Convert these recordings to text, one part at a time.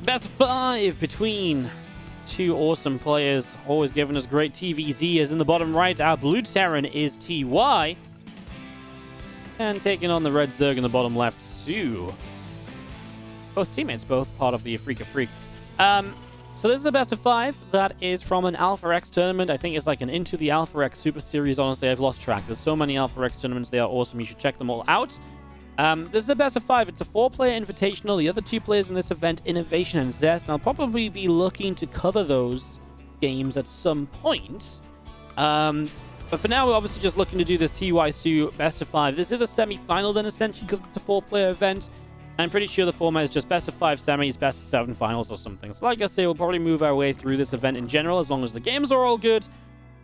Best of 5 between two awesome players, always giving us great TvZ. Is in the bottom right, our blue Terran is TY. And taking on the red Zerg in the bottom left, soO. Both teammates, both part of the Afrika Freaks. So this is the best of 5. That is from an AlphaX tournament. I think it's like an Into the AlphaX Super Series. Honestly, I've lost track. There's so many AlphaX tournaments. They are awesome. You should check them all out. This is the best of 5. It's a 4-player invitational. The other 2 players in this event, Innovation and Zest. And I'll probably be looking to cover those games at some point. But for now, we're obviously just looking to do this TY soO best of 5. This is a semi-final then, essentially, because it's a 4-player event. I'm pretty sure the format is just best of 5 semis, best of 7 finals or something. So like I say, we'll probably move our way through this event in general, as long as the games are all good.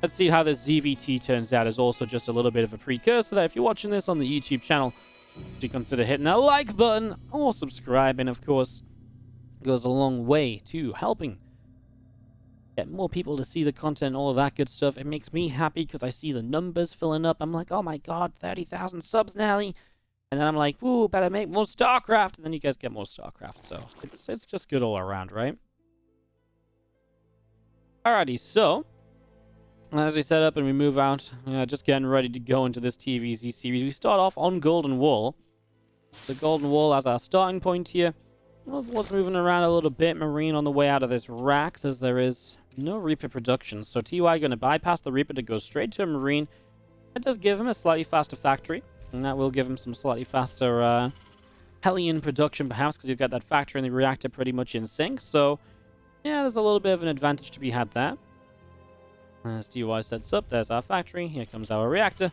Let's see how this ZVT turns out. Is also just a little bit of a precursor that if you're watching this on the YouTube channel, do consider hitting that like button or subscribing. Of course, it goes a long way to helping get more people to see the content, all of that good stuff. It makes me happy because I see the numbers filling up. I'm like, oh my god, 30,000 subs, Nelly. And then I'm like, ooh, better make more StarCraft. And then you guys get more StarCraft. So it's just good all around, right? Alrighty, so as we set up and we move out, just getting ready to go into this TvZ series. We start off on Golden Wall. So Golden Wall as our starting point here. Overlord's moving around a little bit. Marine on the way out of this rack, says there is no Reaper production. So TY going to bypass the Reaper to go straight to a Marine. That does give him a slightly faster factory. And that will give him some slightly faster Hellion production, perhaps, because you've got that factory and the reactor pretty much in sync. So, yeah, there's a little bit of an advantage to be had there. As TY sets up, there's our factory. Here comes our reactor.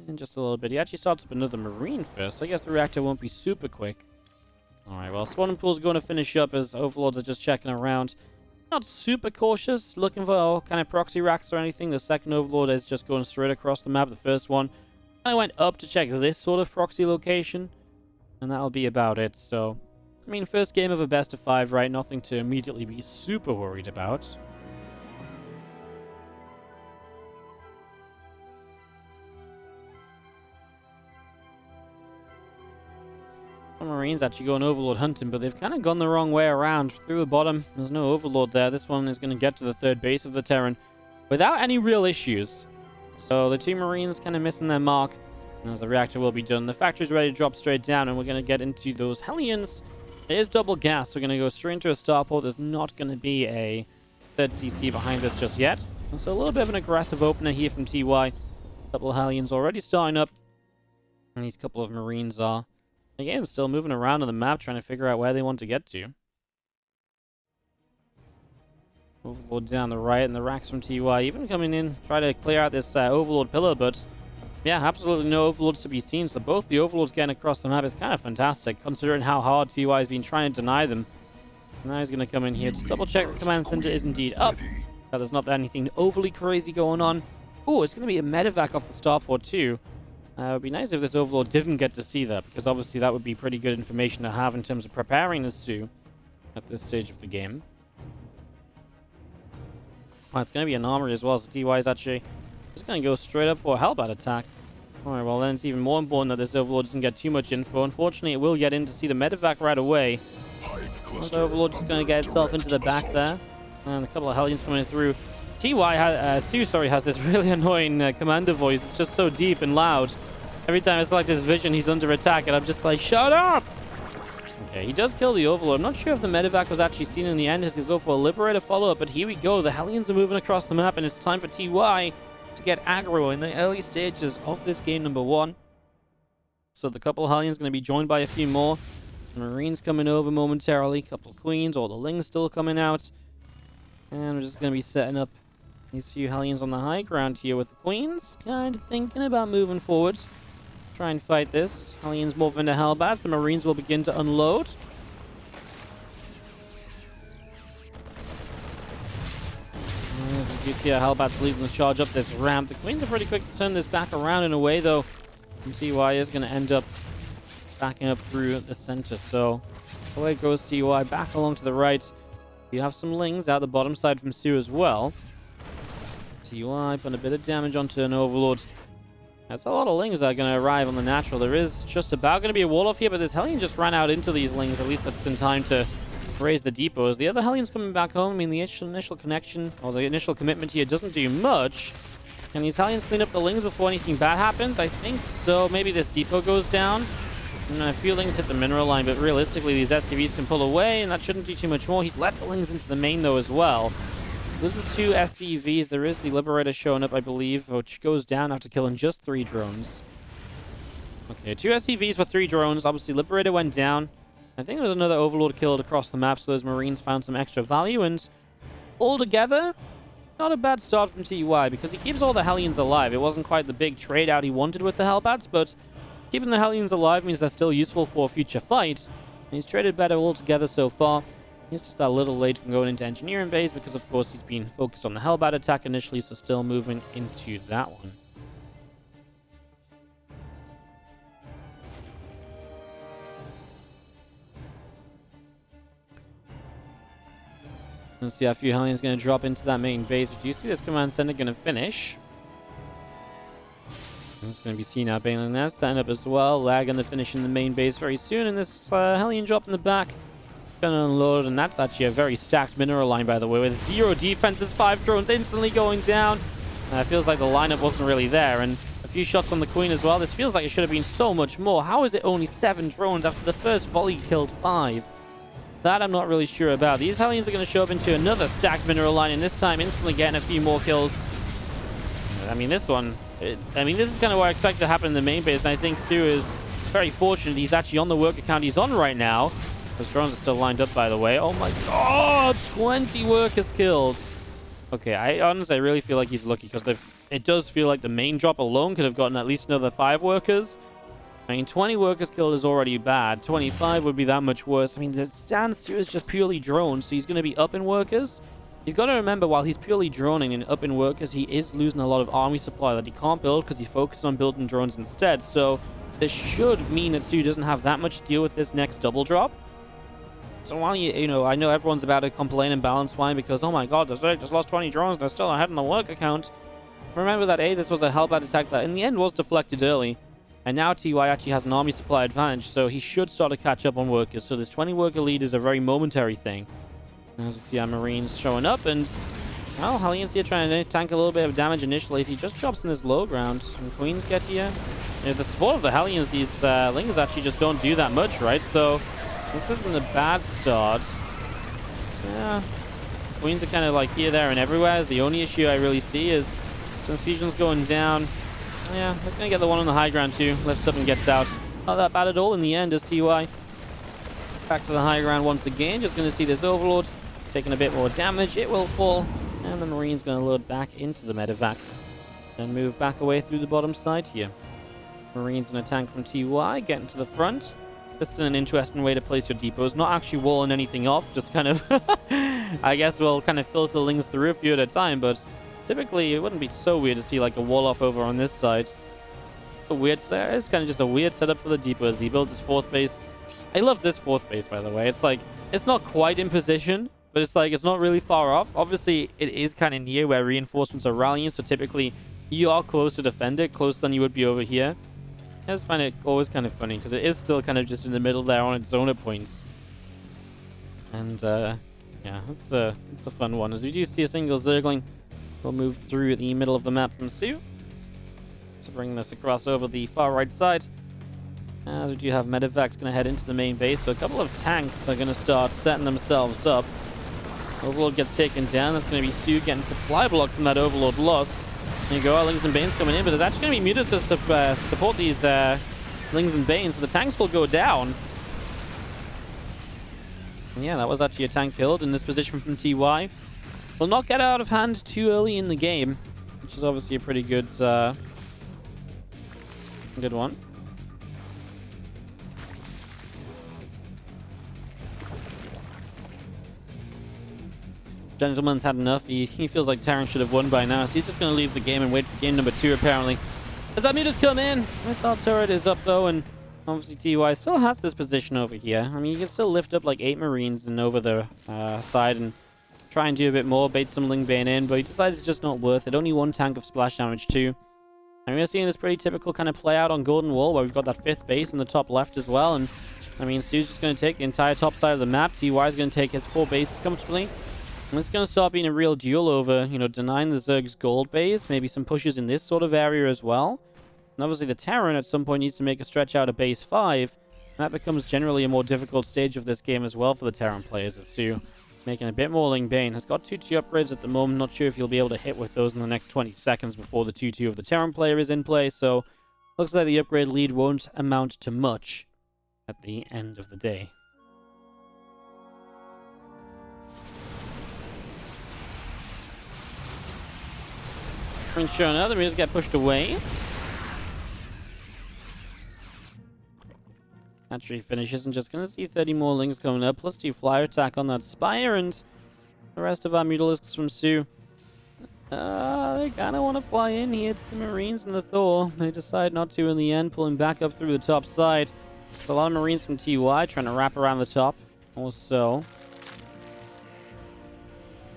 And just a little bit. He actually starts up another Marine first. So I guess the reactor won't be super quick. Alright, well, Swanning Pool's going to finish up as Overlords are just checking around. Not super cautious, looking for all kind of proxy racks or anything. The second Overlord is just going straight across the map. The first one, I went up to check this sort of proxy location, and that'll be about it. So, I mean, first game of a best of 5, right? Nothing to immediately be super worried about. Marines actually going Overlord hunting, but they've kind of gone the wrong way around. Through the bottom, there's no Overlord there. This one is going to get to the third base of the Terran without any real issues. So the 2 Marines kind of missing their mark, as the reactor will be done. The factory's ready to drop straight down, and we're going to get into those Hellions. It is double gas, so we're going to go straight into a starport. There's not going to be a third CC behind us just yet. So a little bit of an aggressive opener here from TY. A couple of Hellions already starting up, and these couple of Marines are, again, still moving around on the map, trying to figure out where they want to get to. Overlord down the right, and the racks from TY even coming in, try to clear out this Overlord pillar, but yeah, absolutely no Overlords to be seen. So both the Overlords getting across the map is kind of fantastic, considering how hard TY has been trying to deny them. Now he's going to come in here to double check the command center is indeed up. There's not anything overly crazy going on. Oh, it's going to be a medevac off the starport too. It would be nice if this Overlord didn't get to see that, because obviously that would be pretty good information to have in terms of preparing the soO at this stage of the game. Oh, it's going to be an armory as well, so TY is actually just going to go straight up for a Hellbat attack. Alright, well then it's even more important that this Overlord doesn't get too much info. Unfortunately, it will get in to see the medevac right away. The Overlord just going to get itself into the back there. And a couple of Hellions coming through. soO has this really annoying commander voice. It's just so deep and loud. Every time I select his vision, he's under attack, and I'm just like, shut up! Okay, he does kill the Overlord. I'm not sure if the medevac was actually seen in the end as he'll go for a Liberator follow-up, but here we go. The Hellions are moving across the map, and it's time for TY to get aggro in the early stages of this game number 1. So the couple of Hellions going to be joined by a few more. Marines coming over momentarily. Couple of Queens, all the Lings still coming out. And we're just going to be setting up these few Hellions on the high ground here with the Queens. Kind of thinking about moving forward. Try and fight this. Hellions morph into Hellbats. The Marines will begin to unload. As you see, our Hellbats leading the charge up this ramp. The Queens are pretty quick to turn this back around in a way, though. And TY is going to end up backing up through the center. So away goes TY back along to the right. You have some Lings out the bottom side from soO as well. TY putting a bit of damage onto an Overlord. That's a lot of Lings that are going to arrive on the natural. There is just about going to be a wall off here, but this Hellion just ran out into these Lings. At least that's in time to raise the depots. The other Hellions coming back home. I mean, the initial connection, or the initial commitment here doesn't do much. Can these Hellions clean up the Lings before anything bad happens? I think so. Maybe this depot goes down. And a few Lings hit the mineral line, but realistically, these SCVs can pull away, and that shouldn't do too much more. He's let the Lings into the main, though, as well. Loses 2 SCVs. There is the Liberator showing up, I believe, which goes down after killing just 3 drones. Okay, 2 SCVs for 3 drones. Obviously, Liberator went down. I think there was another Overlord killed across the map, so those Marines found some extra value, and altogether, not a bad start from TY, because he keeps all the Hellions alive. It wasn't quite the big trade out he wanted with the Hellbats, but keeping the Hellions alive means they're still useful for a future fight. And he's traded better altogether so far. He's just a little late going into Engineering Base, because of course he's been focused on the Hellbat attack initially, so still moving into that one. Let's see how few Hellions going to drop into that main base. Do you see this command center going to finish? It's going to be seen now bailing there, setting up as well. Lag going to finish in the main base very soon, and this Hellion drop in the back going to unload, and that's actually a very stacked mineral line, by the way, with 0 defenses, 5 drones instantly going down. It feels like the lineup wasn't really there, and a few shots on the Queen as well. This feels like it should have been so much more. How is it only 7 drones after the first volley killed 5? That I'm not really sure about. These Hellions are going to show up into another stacked mineral line, and this time instantly getting a few more kills. I mean, this one... this is kind of what I expect to happen in the main base, and I think soO is very fortunate he's actually on the work account he's on right now. Those drones are still lined up, by the way. Oh my god! 20 workers killed! Okay, I really feel like he's lucky, because it does feel like the main drop alone could have gotten at least another 5 workers. I mean, 20 workers killed is already bad. 25 would be that much worse. I mean, the stance is just purely drones, so he's going to be up in workers. You've got to remember, while he's purely droning and up in workers, he is losing a lot of army supply that he can't build because he's focused on building drones instead. So this should mean that soO doesn't have that much to deal with this next double drop. So while I know everyone's about to complain and balance wine because, oh my god, the Zerg just lost 20 drones, they're still ahead on the work account. Remember that this was a Hellbat attack that in the end was deflected early. And now TY actually has an army supply advantage, so he should start to catch up on workers. So this 20 worker lead is a very momentary thing. As you see our Marines showing up, and well, Hellions here trying to tank a little bit of damage initially. If he just drops in this low ground and Queens get here, the support of the Hellions, these Lings actually just don't do that much, right? So this isn't a bad start. Yeah, Queens are kind of like here, there, and everywhere. The only issue I really see is Transfusion's going down. Yeah, he's going to get the one on the high ground too. Lifts up and gets out. Not that bad at all in the end as TY. Back to the high ground once again. Just going to see this Overlord taking a bit more damage. It will fall. And the Marine's going to load back into the medevacs. And move back away through the bottom side here. Marines in a tank from TY getting to the front. This is an interesting way to place your depots. Not actually walling anything off. Just kind of... I guess we'll kind of filter Lings through a few at a time, but... typically, it wouldn't be so weird to see like a wall off over on this side. It's kind of just a weird setup for the depot as he builds his 4th base. I love this 4th base, by the way. It's like, it's not quite in position, but it's like, it's not really far off. Obviously, it is kind of near where reinforcements are rallying, so typically, you are close to defend it, closer than you would be over here. I just find it always kind of funny, because it is still kind of just in the middle there on its own at points. And, yeah, it's a fun one. As we do see a single Zergling, we'll move through the middle of the map from soO to bring this across over the far right side. As we do have medevacs going to head into the main base, so a couple of tanks are going to start setting themselves up. Overlord gets taken down. That's going to be soO getting supply block from that Overlord loss. There you go, our Lings and Banes coming in, but there's actually going to be mutas to support these Lings and Banes, so the tanks will go down. And yeah, that was actually a tank killed in this position from TY. Will not get out of hand too early in the game, which is obviously a pretty good one. Gentleman's had enough. He feels like Terran should have won by now, so he's just going to leave the game and wait for game number 2, apparently. As that muta's come in, missile turret is up, though, and obviously TY still has this position over here. I mean, you can still lift up like 8 Marines and over the side and try and do a bit more, bait some Ling Bane in, but he decides it's just not worth it. Only 1 tank of splash damage, too. And we're seeing this pretty typical kind of play out on Golden Wall, where we've got that 5th base in the top left as well, and I mean, soO's just going to take the entire top side of the map. TY is going to take his 4 bases comfortably. And it's going to start being a real duel over, denying the Zerg's gold base. Maybe some pushes in this sort of area as well. And obviously the Terran at some point needs to make a stretch out of base 5. That becomes generally a more difficult stage of this game as well for the Terran players, as soO making a bit more Ling Bane. Has got 2-2 upgrades at the moment. Not sure if he'll be able to hit with those in the next 20 seconds before the 2-2 of the Terran player is in play. So looks like the upgrade lead won't amount to much at the end of the day. Showing up, the Mutas get pushed away. Hatchery finishes and just going to see 30 more Lings coming up, plus 2 flyer attack on that Spire, and the rest of our Mutalisks from soO. They kind of want to fly in here to the Marines and the Thor. They decide not to in the end, pulling back up through the top side. It's a lot of Marines from TY trying to wrap around the top, or so.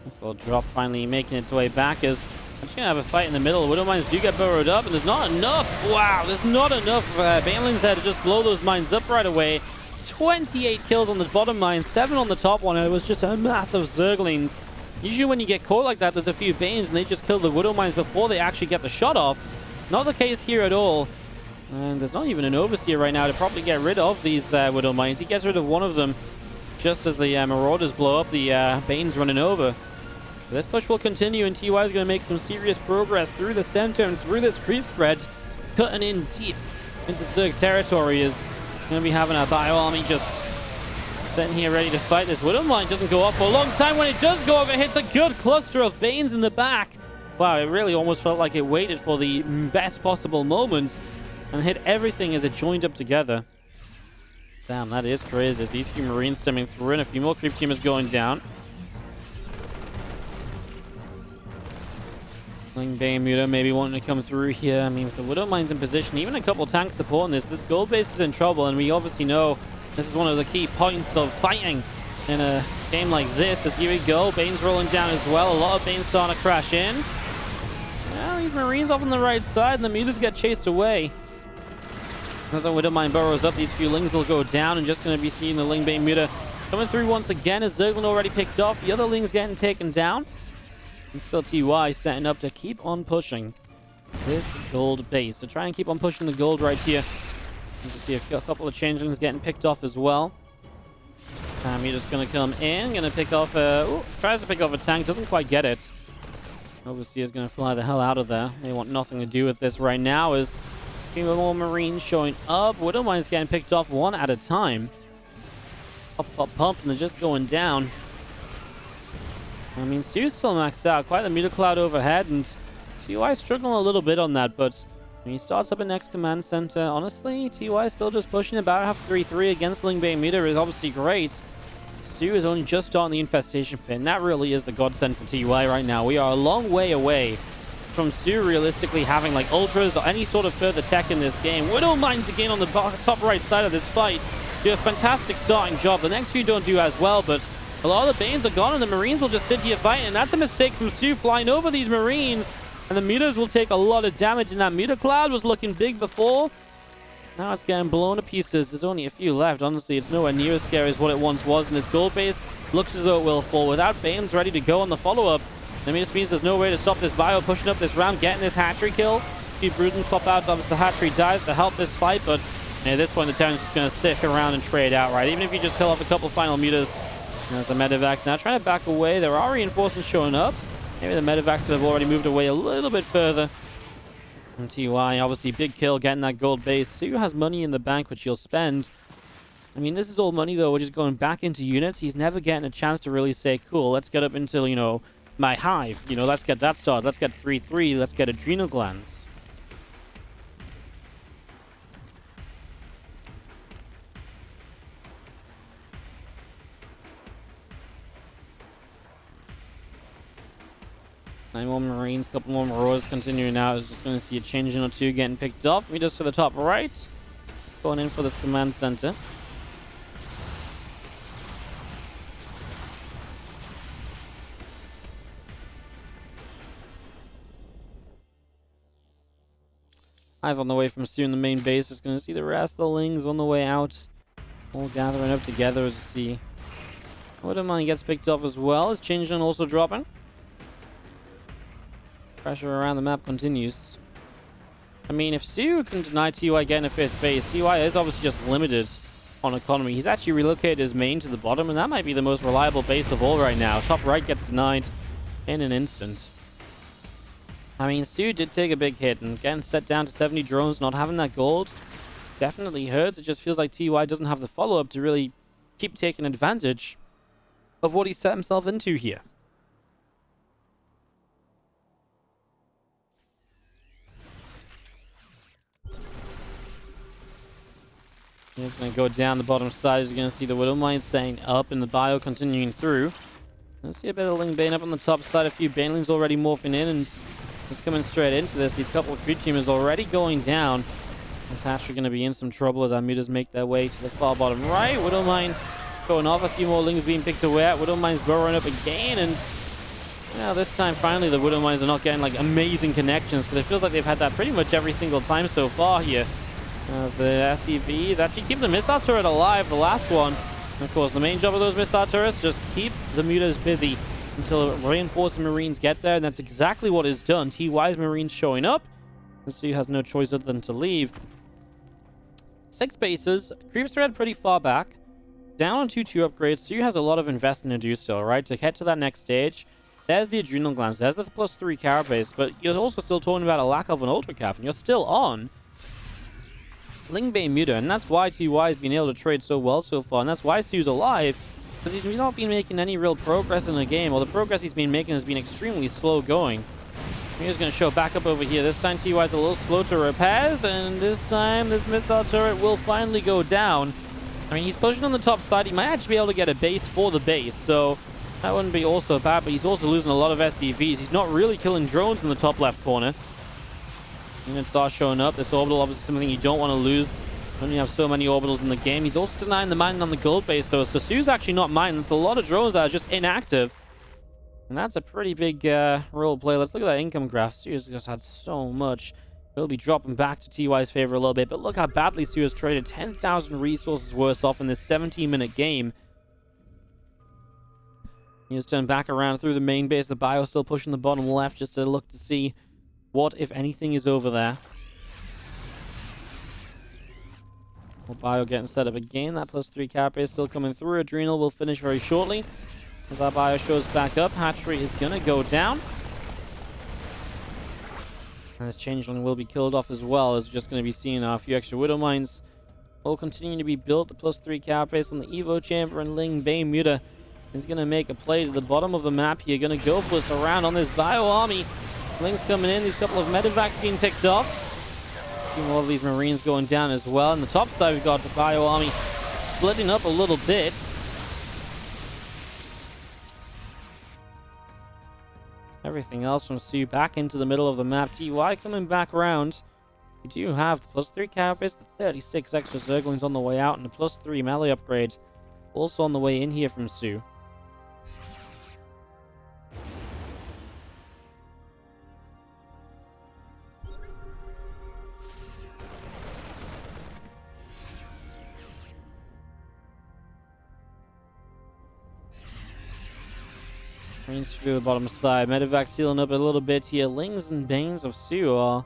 This little drop finally making its way back as I'm just going to have a fight in the middle. Widow Mines do get burrowed up, and there's not enough. Wow, there's not enough Banelings there to just blow those mines up right away. 28 kills on the bottom mine, 7 on the top one, and it was just a massive Zerglings. Usually when you get caught like that, there's a few Banes, and they just kill the Widow Mines before they actually get the shot off. Not the case here at all. And there's not even an Overseer right now to probably get rid of these Widow Mines. He gets rid of one of them just as the Marauders blow up the Banes running over. This push will continue, and TY is going to make some serious progress through the center and through this creep spread, cutting in deep into Zerg territory. Is going to be having a bio army just sitting here ready to fight. This Widow Mine doesn't go off for a long time. When it does go off, it hits a good cluster of Banes in the back. Wow, it really almost felt like it waited for the best possible moments and hit everything as it joined up together. Damn, that is crazy. As these few Marines stemming through and a few more creep teamers going down. Ling Bane Muta maybe wanting to come through here. I mean, with the Widow Mines in position, even a couple tanks supporting this gold base is in trouble, and we obviously know this is one of the key points of fighting in a game like this. As here we go, Bane's rolling down as well. A lot of Banes starting to crash in. Well, these Marines off on the right side, and the Mutas get chased away. Another Widow Mine burrows up. These few Lings will go down, and just going to be seeing the Ling Bane Muta coming through once again as Zerglin already picked off. The other Lings getting taken down. And still TY setting up to keep on pushing this gold base. So try and keep on pushing the gold right here. As you see a couple of changelings getting picked off as well. You're just going to come in, going to pick off tries to pick off a tank, doesn't quite get it. Overseer is going to fly the hell out of there. They want nothing to do with this right now as a few more Marines showing up. Widow Mine's getting picked off one at a time. Pop, pop, pump, and they're just going down. I mean, soO's still maxed out. Quite the Muta cloud overhead, and TY struggling a little bit on that, but when he starts up in next command center, honestly, TY is still just pushing about half 3-3 against Ling Bane Muta is obviously great. soO is only just starting the infestation pit, and that really is the godsend for TY right now. We are a long way away from soO realistically having like ultras or any sort of further tech in this game. Widow Mines again on the top right side of this fight. Do a fantastic starting job. The next few don't do as well, but a lot of the Banes are gone, and the Marines will just sit here fighting, and that's a mistake from soO flying over these Marines, and the Mutas will take a lot of damage, and that Muta cloud was looking big before. Now it's getting blown to pieces. There's only a few left. Honestly, it's nowhere near as scary as what it once was, and this gold base looks as though it will fall. Without Banes ready to go on the follow-up, I mean, this means there's no way to stop this bio pushing up this round, getting this hatchery kill. A few Brutons pop out. Obviously, the hatchery dies to help this fight, but at this point, the Terran's just going to stick around and trade out, right? Even if you just kill off a couple final Mutas. There's the medevacs now trying to back away. There are reinforcements showing up. Maybe the medevacs could have already moved away a little bit further. And TY, obviously, big kill getting that gold base. soO has money in the bank, which he'll spend. I mean, this is all money, though, which is going back into units. He's never getting a chance to really say, cool, let's get up into, my hive. Let's get that started. Let's get 3-3. Let's get adrenal glands. Nine more Marines, couple more Marauders continuing now. Is just going to see a change in or two getting picked off. Meet us to the top right. Going in for this command center. Hive on the way from soO in the main base. Just going to see the rest of the Lings on the way out. All gathering up together as you see. Widowmine gets picked off as well. Is Changeling also dropping? Pressure around the map continues. I mean, if soO can deny TY getting a 5th base, TY is obviously just limited on economy. He's actually relocated his main to the bottom, and that might be the most reliable base of all right now. Top right gets denied in an instant. I mean, soO did take a big hit, and getting set down to 70 drones, not having that gold, definitely hurts. It just feels like TY doesn't have the follow-up to really keep taking advantage of what he set himself into here. He's going to go down the bottom side. You're going to see the Widowmine staying up and the bio continuing through. Let's see a bit of Ling Bane up on the top side. A few Banelings already morphing in and just coming straight into this. These couple of creep teamers already going down. This Hatchery going to be in some trouble as our mutas make their way to the far bottom right. Widowmine going off. A few more Lings being picked away at. Widowmine's burrowing up again, and now this time finally the Widowmines are not getting like amazing connections, because it feels like they've had that pretty much every single time so far here. As the SCVs actually keep the missile turret alive, the last one. And of course, the main job of those missile turrets, just keep the mutas busy until reinforcing Marines get there, and that's exactly what is done. TY's Marines showing up, and soO has no choice other than to leave. 6 bases, creep thread pretty far back. Down on 2-2 upgrades, soO has a lot of investing to do still, right? To get to that next stage. There's the Adrenal Glands, there's the +3 carapace, but you're also still talking about a lack of an Ultra Cap, and you're still on Ling Bane Muta, and that's why TY has been able to trade so well so far, and that's why soO's alive, because he's not been making any real progress in the game, or the progress he's been making has been extremely slow going. He's going to show back up over here. This time TY's a little slow to repairs, and this time this missile turret will finally go down. I mean, he's pushing on the top side. He might actually be able to get a base for the base, so that wouldn't be also bad, but he's also losing a lot of SCVs. He's not really killing drones in the top left corner. Units are showing up. This orbital obviously something you don't want to lose when you have so many orbitals in the game. He's also denying the mining on the gold base though, so soO's actually not mining. There's a lot of drones that are just inactive, and that's a pretty big role play. Let's look at that income graph. soO's just had so much. We'll be dropping back to TY's favor a little bit, but look how badly soO has traded. 10,000 resources worse off in this 17-minute game. He has turned back around through the main base. The bio still pushing the bottom left just to look to see what, if anything, is over there. Well, bio getting set up again. That +3 carapace still coming through. Adrenal will finish very shortly. As our bio shows back up, Hatchery is going to go down. And this Changeling will be killed off as well, as we're just going to be seeing a few extra Widow Mines will continue to be built. The +3 carapace on the Evo Chamber, and Ling Bane Muta is going to make a play to the bottom of the map here. Going to go for us around on this bio army. Lings coming in, these couple of medevacs being picked off. A few more of these Marines going down as well. On the top side, we've got the bio army splitting up a little bit. Everything else from soO back into the middle of the map. TY coming back around. We do have the +3 carapace, the 36 extra Zerglings on the way out, and the +3 melee upgrade also on the way in here from soO. Marines through the bottom side. Medevac sealing up a little bit here. Lings and Banes of soO are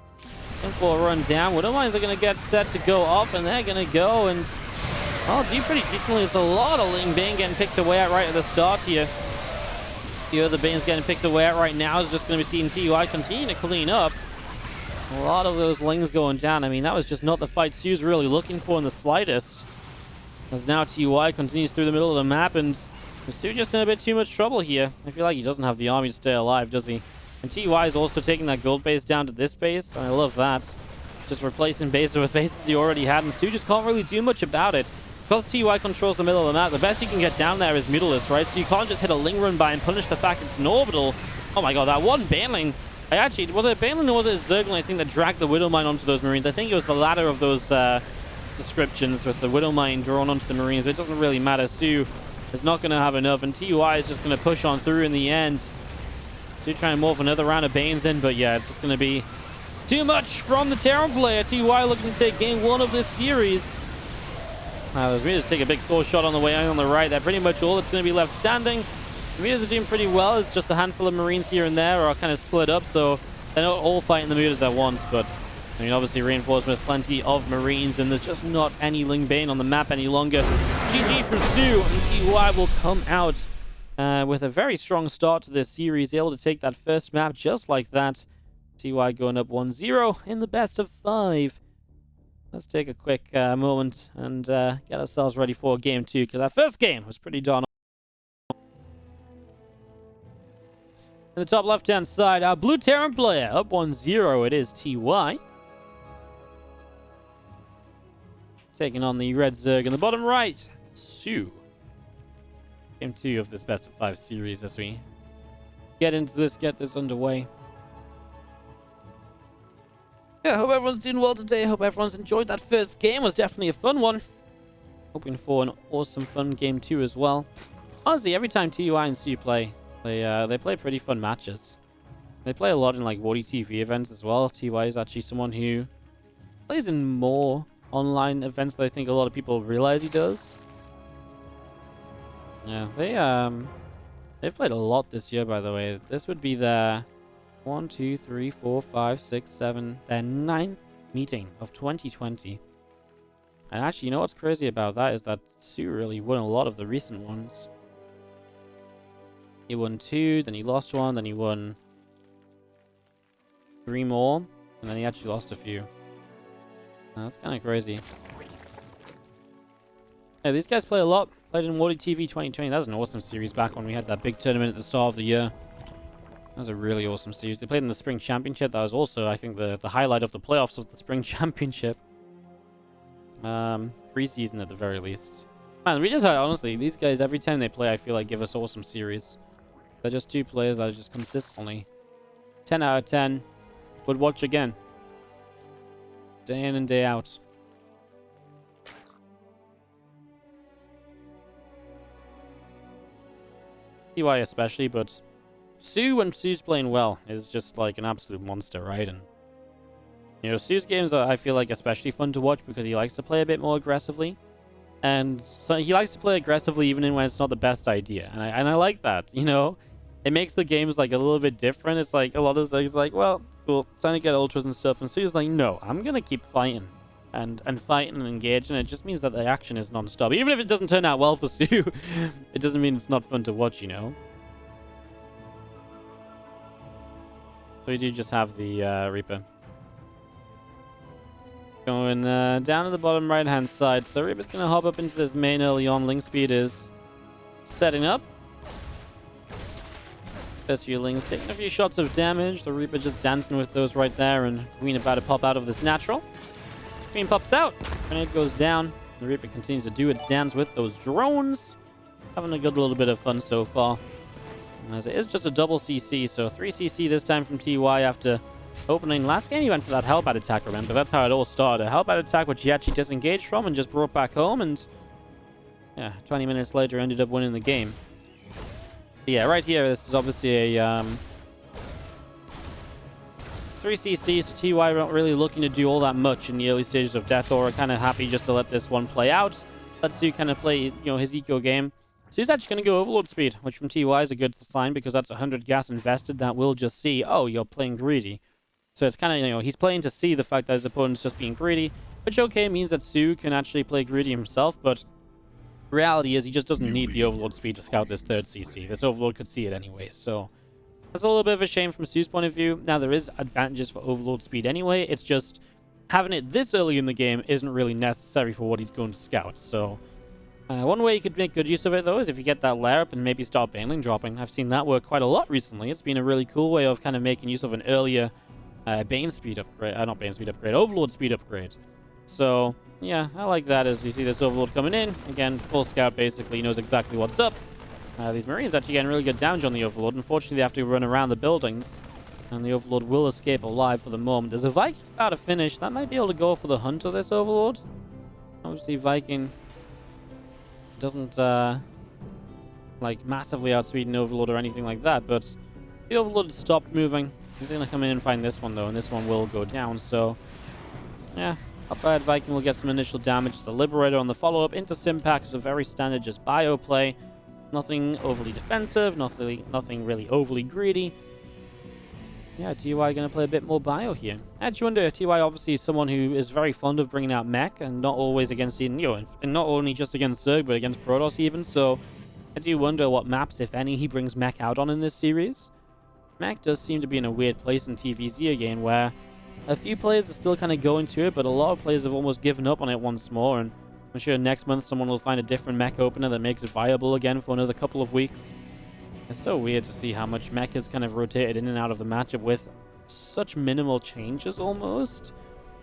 in for a run down. Widowmines are going to get set to go up, and they're going to go and do pretty decently. It's a lot of Ling Bane getting picked away at right at the start here. The other Banes getting picked away at right now is just going to be seeing TY continue to clean up. A lot of those Lings going down. I mean, that was just not the fight soO's really looking for in the slightest. As now TY continues through the middle of the map, and soO just in a bit too much trouble here. I feel like he doesn't have the army to stay alive, does he? And TY is also taking that gold base down to this base. I love that. Just replacing bases with bases he already had, and soO just can't really do much about it. Because TY controls the middle of the map, the best you can get down there is Mutalisk, right? So you can't just hit a Ling run by and punish the fact it's an orbital. Oh my god, that one Baneling. Was it a Baneling or was it a Zergling, I think, that dragged the Widowmine onto those Marines? I think it was the latter of those descriptions, with the Widowmine drawn onto the Marines, but it doesn't really matter. soO is not going to have enough, and TY is just going to push on through in the end. soO trying to morph another round of Banes in, but yeah, it's just going to be too much from the Terran player. TY looking to take game 1 of this series. Those Raiders take a big core shot on the way on the right. They're pretty much all that's going to be left standing. The Raiders are doing pretty well. It's just a handful of Marines here and there are kind of split up, so they're not all fighting the Raiders at once. But, I mean, obviously reinforced with plenty of Marines, and there's just not any Ling Bane on the map any longer. GG from soO, and TY will come out with a very strong start to this series, able to take that first map just like that. TY going up 1-0 in the best of 5. Let's take a quick moment and get ourselves ready for game 2, because our first game was pretty darn awesome. In the top left-hand side, our blue Terran player up 1-0. It is TY. Taking on the red Zerg in the bottom right, soO. Game 2 of this best of 5 series as we get into this, get this underway. Yeah, hope everyone's doing well today. Hope everyone's enjoyed that first game. It was definitely a fun one. Hoping for an awesome fun game 2 as well. Honestly, every time TUI and soO play, they play pretty fun matches. They play a lot in like WardiTV events as well. TY is actually someone who plays in more online events than I think a lot of people realize he does. Yeah, they've played a lot this year, by the way. This would be their 1, 2, 3, 4, 5, 6, 7, their 9th meeting of 2020. And actually, you know what's crazy about that is that soO really won a lot of the recent ones. He won 2, then he lost 1, then he won 3 more, and then he actually lost a few. That's kind of crazy. Yeah, these guys play a lot. Played in WardiTV 2020. That was an awesome series back when we had that big tournament at the start of the year. That was a really awesome series. They played in the Spring Championship. That was also, I think, the highlight of the playoffs of the Spring Championship. Preseason at the very least. Man, we just had, honestly, these guys, every time they play, I feel like give us awesome series. They're just 2 players that are just consistently 10 out of 10. Would watch again. Day in and day out. TY especially, but soO, when soO's playing well, is just like an absolute monster, right? And you know, soO's games are, I feel like, especially fun to watch because he likes to play a bit more aggressively, and so he likes to play aggressively even when it's not the best idea, and I like that. You know, it makes the games like a little bit different. It's like a lot of things like, well, cool, trying to get ultras and stuff, and soO's like, no, I'm gonna keep fighting. And fighting and engaging, it just means that the action is non-stop. Even if it doesn't turn out well for soO, it doesn't mean it's not fun to watch, you know? So we do just have the Reaper. Going down to the bottom right-hand side. So Reaper's going to hop up into this main early on. Ling speed is setting up. First few Lings taking a few shots of damage. The Reaper just dancing with those right there, and Queen about to pop out of this natural. Queen pops out, grenade goes down. The Reaper continues to do its dance with those drones. Having a good little bit of fun so far. As it is just a double CC, so 3 CC this time from TY after opening. Last game he went for that help out attack, remember? That's how it all started. A help out attack which he actually disengaged from and just brought back home, and yeah, 20 minutes later ended up winning the game. But yeah, right here, this is obviously a 3cc, so TY not really looking to do all that much in the early stages of Death Aura. Kind of happy just to let this one play out. Let soO kind of play, you know, his eco game. soO's actually going to go Overlord speed, which from TY is a good sign because that's 100 gas invested. That will just see, oh, you're playing greedy. So it's kind of, you know, he's playing to see the fact that his opponent's just being greedy, which okay means that soO can actually play greedy himself, but reality is he just doesn't need the Overlord speed to scout this 3rd CC. This Overlord could see it anyway, so that's a little bit of a shame from soO's point of view. Now, there is advantages for Overlord speed anyway. It's just having it this early in the game isn't really necessary for what he's going to scout. So one way you could make good use of it, though, is if you get that layer up and maybe start Baneling dropping. I've seen that work quite a lot recently. It's been a really cool way of kind of making use of an earlier Bane speed upgrade. Not Bane speed upgrade, Overlord speed upgrade. So, yeah, I like that as we see this Overlord coming in. Again, full scout basically knows exactly what's up. These Marines actually getting really good damage on the Overlord. Unfortunately, they have to run around the buildings, and the Overlord will escape alive for the moment. There's a Viking about to finish. That might be able to go for the hunt of this Overlord. Obviously, Viking doesn't, like, massively outspeed an Overlord or anything like that, but the Overlord stopped moving. He's going to come in and find this one, though, and this one will go down, so yeah. Up ahead, Viking will get some initial damage. The Liberator on the follow-up into Stimpack is a very standard just bio play. Nothing overly defensive, nothing really overly greedy. Yeah, TY going to play a bit more bio here. I actually wonder, TY obviously is someone who is very fond of bringing out mech, and not always against, and not only just against Zerg, but against Protoss even, so I do wonder what maps, if any, he brings mech out on in this series. Mech does seem to be in a weird place in TvZ again, where a few players are still kind of going to it, but a lot of players have almost given up on it once more, and I'm sure next month someone will find a different mech opener that makes it viable again for another couple of weeks. It's so weird to see how much mech has kind of rotated in and out of the matchup with such minimal changes almost.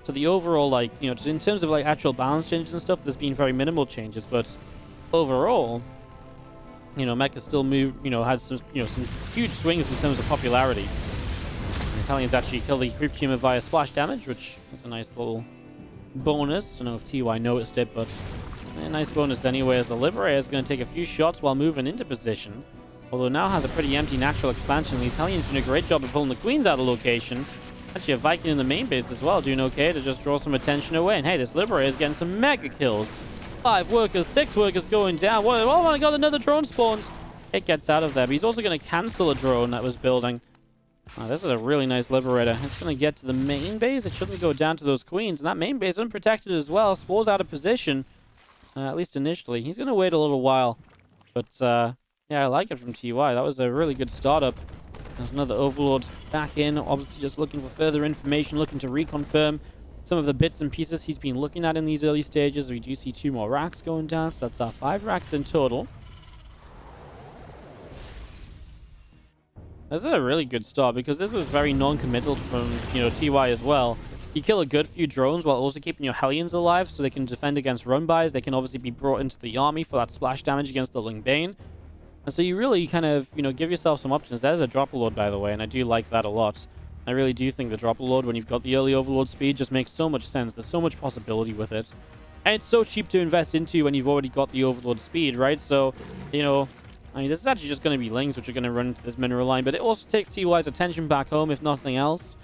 So the overall, like, just in terms of like actual balance changes and stuff, there's been very minimal changes, but overall, mech has still moved, had some, some huge swings in terms of popularity. The Italians actually killed the creep teamer via splash damage, which is a nice little bonus. Don't know if TY noticed it, but a nice bonus anyway, as the Liberator is going to take a few shots while moving into position. Although now has a pretty empty natural expansion. The Italians doing a great job of pulling the Queens out of location. Actually, a Viking in the main base as well, doing okay to just draw some attention away. And hey, this Liberator is getting some mega kills. 5 workers, 6 workers going down. Oh my god, another drone spawns. It gets out of there, but he's also going to cancel a drone that was building. Oh, this is a really nice Liberator. It's going to get to the main base. It shouldn't go down to those Queens. And that main base is unprotected as well. Spaw's out of position, at least initially. He's going to wait a little while. But, yeah, I like it from TY. That was a really good startup. There's another Overlord back in. Obviously just looking for further information, looking to reconfirm some of the bits and pieces he's been looking at in these early stages. We do see 2 more racks going down, so that's our 5 racks in total. This is a really good start because this is very non-committal from, TY as well. You kill a good few drones while also keeping your Hellions alive so they can defend against run-bys. They can obviously be brought into the army for that splash damage against the Ling Bane. And so you really kind of, give yourself some options. That is a Dropper Lord, by the way, and I do like that a lot. I really do think the Dropper Lord, when you've got the early Overlord speed, just makes so much sense. There's so much possibility with it. And it's so cheap to invest into when you've already got the Overlord speed, right? So, this is actually just going to be Lings, which are going to run into this mineral line, but it also takes TY's attention back home, if nothing else.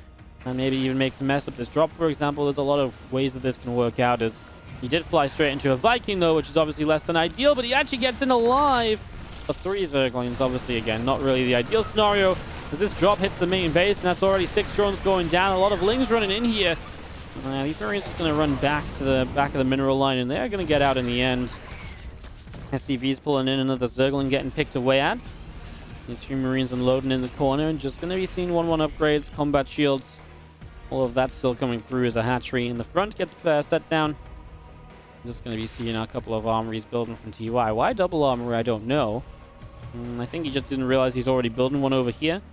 And maybe even makes a mess up this drop, for example. There's a lot of ways that this can work out, as he did fly straight into a Viking, though, which is obviously less than ideal, but he actually gets in alive. The 3 Zerglings, obviously, again, not really the ideal scenario, as this drop hits the main base, and that's already 6 drones going down. A lot of Lings running in here. These Marines are going to run back to the back of the mineral line, and they're going to get out in the end. SCV's pulling in, another Zergling getting picked away at. These 3 Marines unloading in the corner, and just going to be seeing 1-1 upgrades, combat shields. All of that still coming through as a hatchery in the front gets set down. Just going to be seeing a couple of armories building from TY. Why double armory, I don't know. I think he just didn't realize he's already building one over here.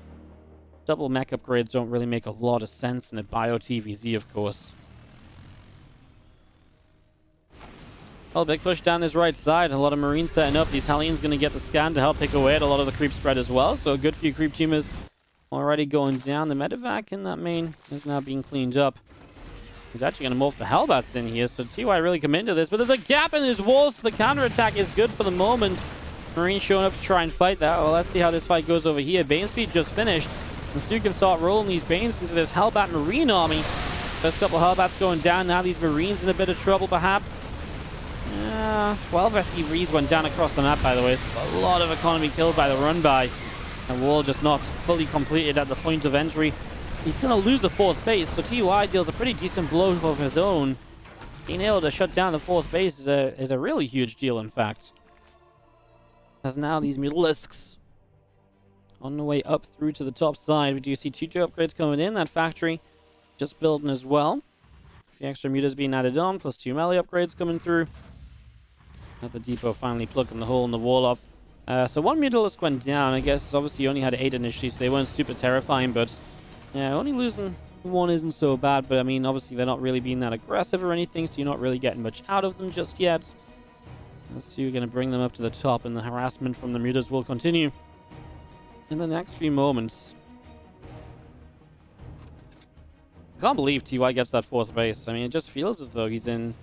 Double mech upgrades don't really make a lot of sense in a bio TvZ, of course. Well, big push down this right side. A lot of Marines setting up. These Hellions going to get the scan to help pick away at a lot of the creep spread as well. So a good few creep teamers already going down. The medevac in that main is now being cleaned up. He's actually going to morph the Hellbats in here, so TY really committed to this. But there's a gap in his wall, so the counterattack is good for the moment. Marine showing up to try and fight that. Well, let's see how this fight goes over here. Bane speed just finished. And so you can start rolling these Banes into this Hellbat Marine army. First couple of Hellbats going down. Now these Marines in a bit of trouble, perhaps. 12 SCVs went down across the map, by the way. It's a lot of economy killed by the run-by. And wall just not fully completed at the point of entry. He's going to lose the 4th base, so TY deals a pretty decent blow of his own. Being able to shut down the 4th base is a really huge deal, in fact. As now these Mutalisks on the way up through to the top side. We do see 2 upgrades coming in. That factory just building as well. The extra mutas being added on, plus 2 melee upgrades coming through. At the depot finally plugging the hole in the wall off. So 1 Mutalisk went down. I guess obviously you only had 8 initially, so they weren't super terrifying, but yeah, only losing 1 isn't so bad. But I mean, obviously they're not really being that aggressive or anything, so you're not really getting much out of them just yet. Let's see, we're going to bring them up to the top, and the harassment from the mutas will continue in the next few moments. I can't believe TY gets that 4th base. I mean, it just feels as though he's in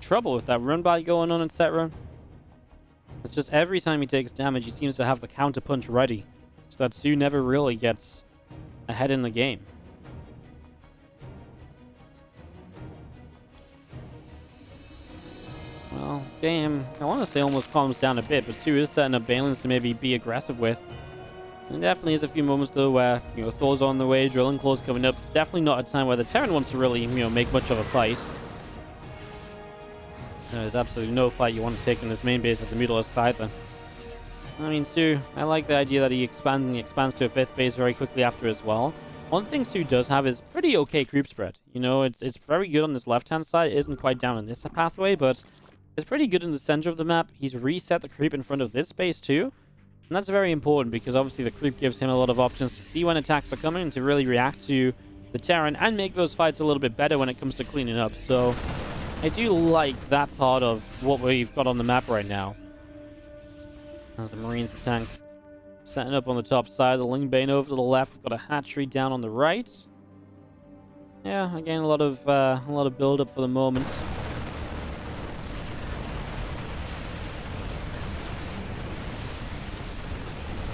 trouble with that run-by going on, etc. It's just every time he takes damage, he seems to have the counter-punch ready, so that soO never really gets ahead in the game. Well, game, I want to say almost calms down a bit, but soO is setting up Balins to maybe be aggressive with. And definitely is a few moments, though, where, Thor's on the way, Drilling Claw's coming up. Definitely not a time where the Terran wants to really, make much of a fight. There's absolutely no fight you want to take in this main base as the Mutalisk Scyther. I mean, soO, I like the idea that he expands to a 5th base very quickly after as well. One thing soO does have is pretty okay creep spread. It's very good on this left-hand side. It isn't quite down in this pathway, but it's pretty good in the center of the map. He's reset the creep in front of this base too. And that's very important because obviously the creep gives him a lot of options to see when attacks are coming and to really react to the Terran and make those fights a little bit better when it comes to cleaning up. So I do like that part of what we've got on the map right now. As the Marines, the tank, setting up on the top side. The Lingbane over to the left. We've got a hatchery down on the right. Yeah, again, a lot of build-up for the moment.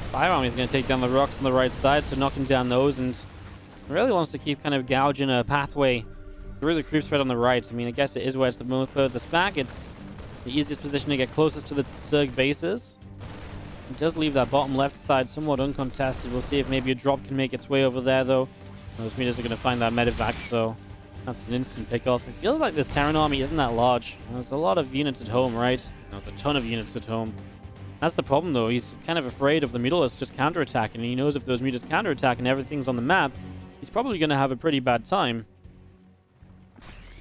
Spire Army is going to take down the rocks on the right side, so knocking down those, and really wants to keep kind of gouging a pathway through the creep spread on the right. I mean, I guess it is where it's the furthest back. It's the easiest position to get closest to the Zerg bases. It does leave that bottom left side somewhat uncontested. We'll see if maybe a drop can make its way over there, though. Those meters are going to find that medevac, so that's an instant pick-off. It feels like this Terran army isn't that large. There's a lot of units at home, right? There's a ton of units at home. That's the problem, though. He's kind of afraid of the Mutalisk just counterattacking, and he knows if those Mutas counterattack and everything's on the map, he's probably going to have a pretty bad time.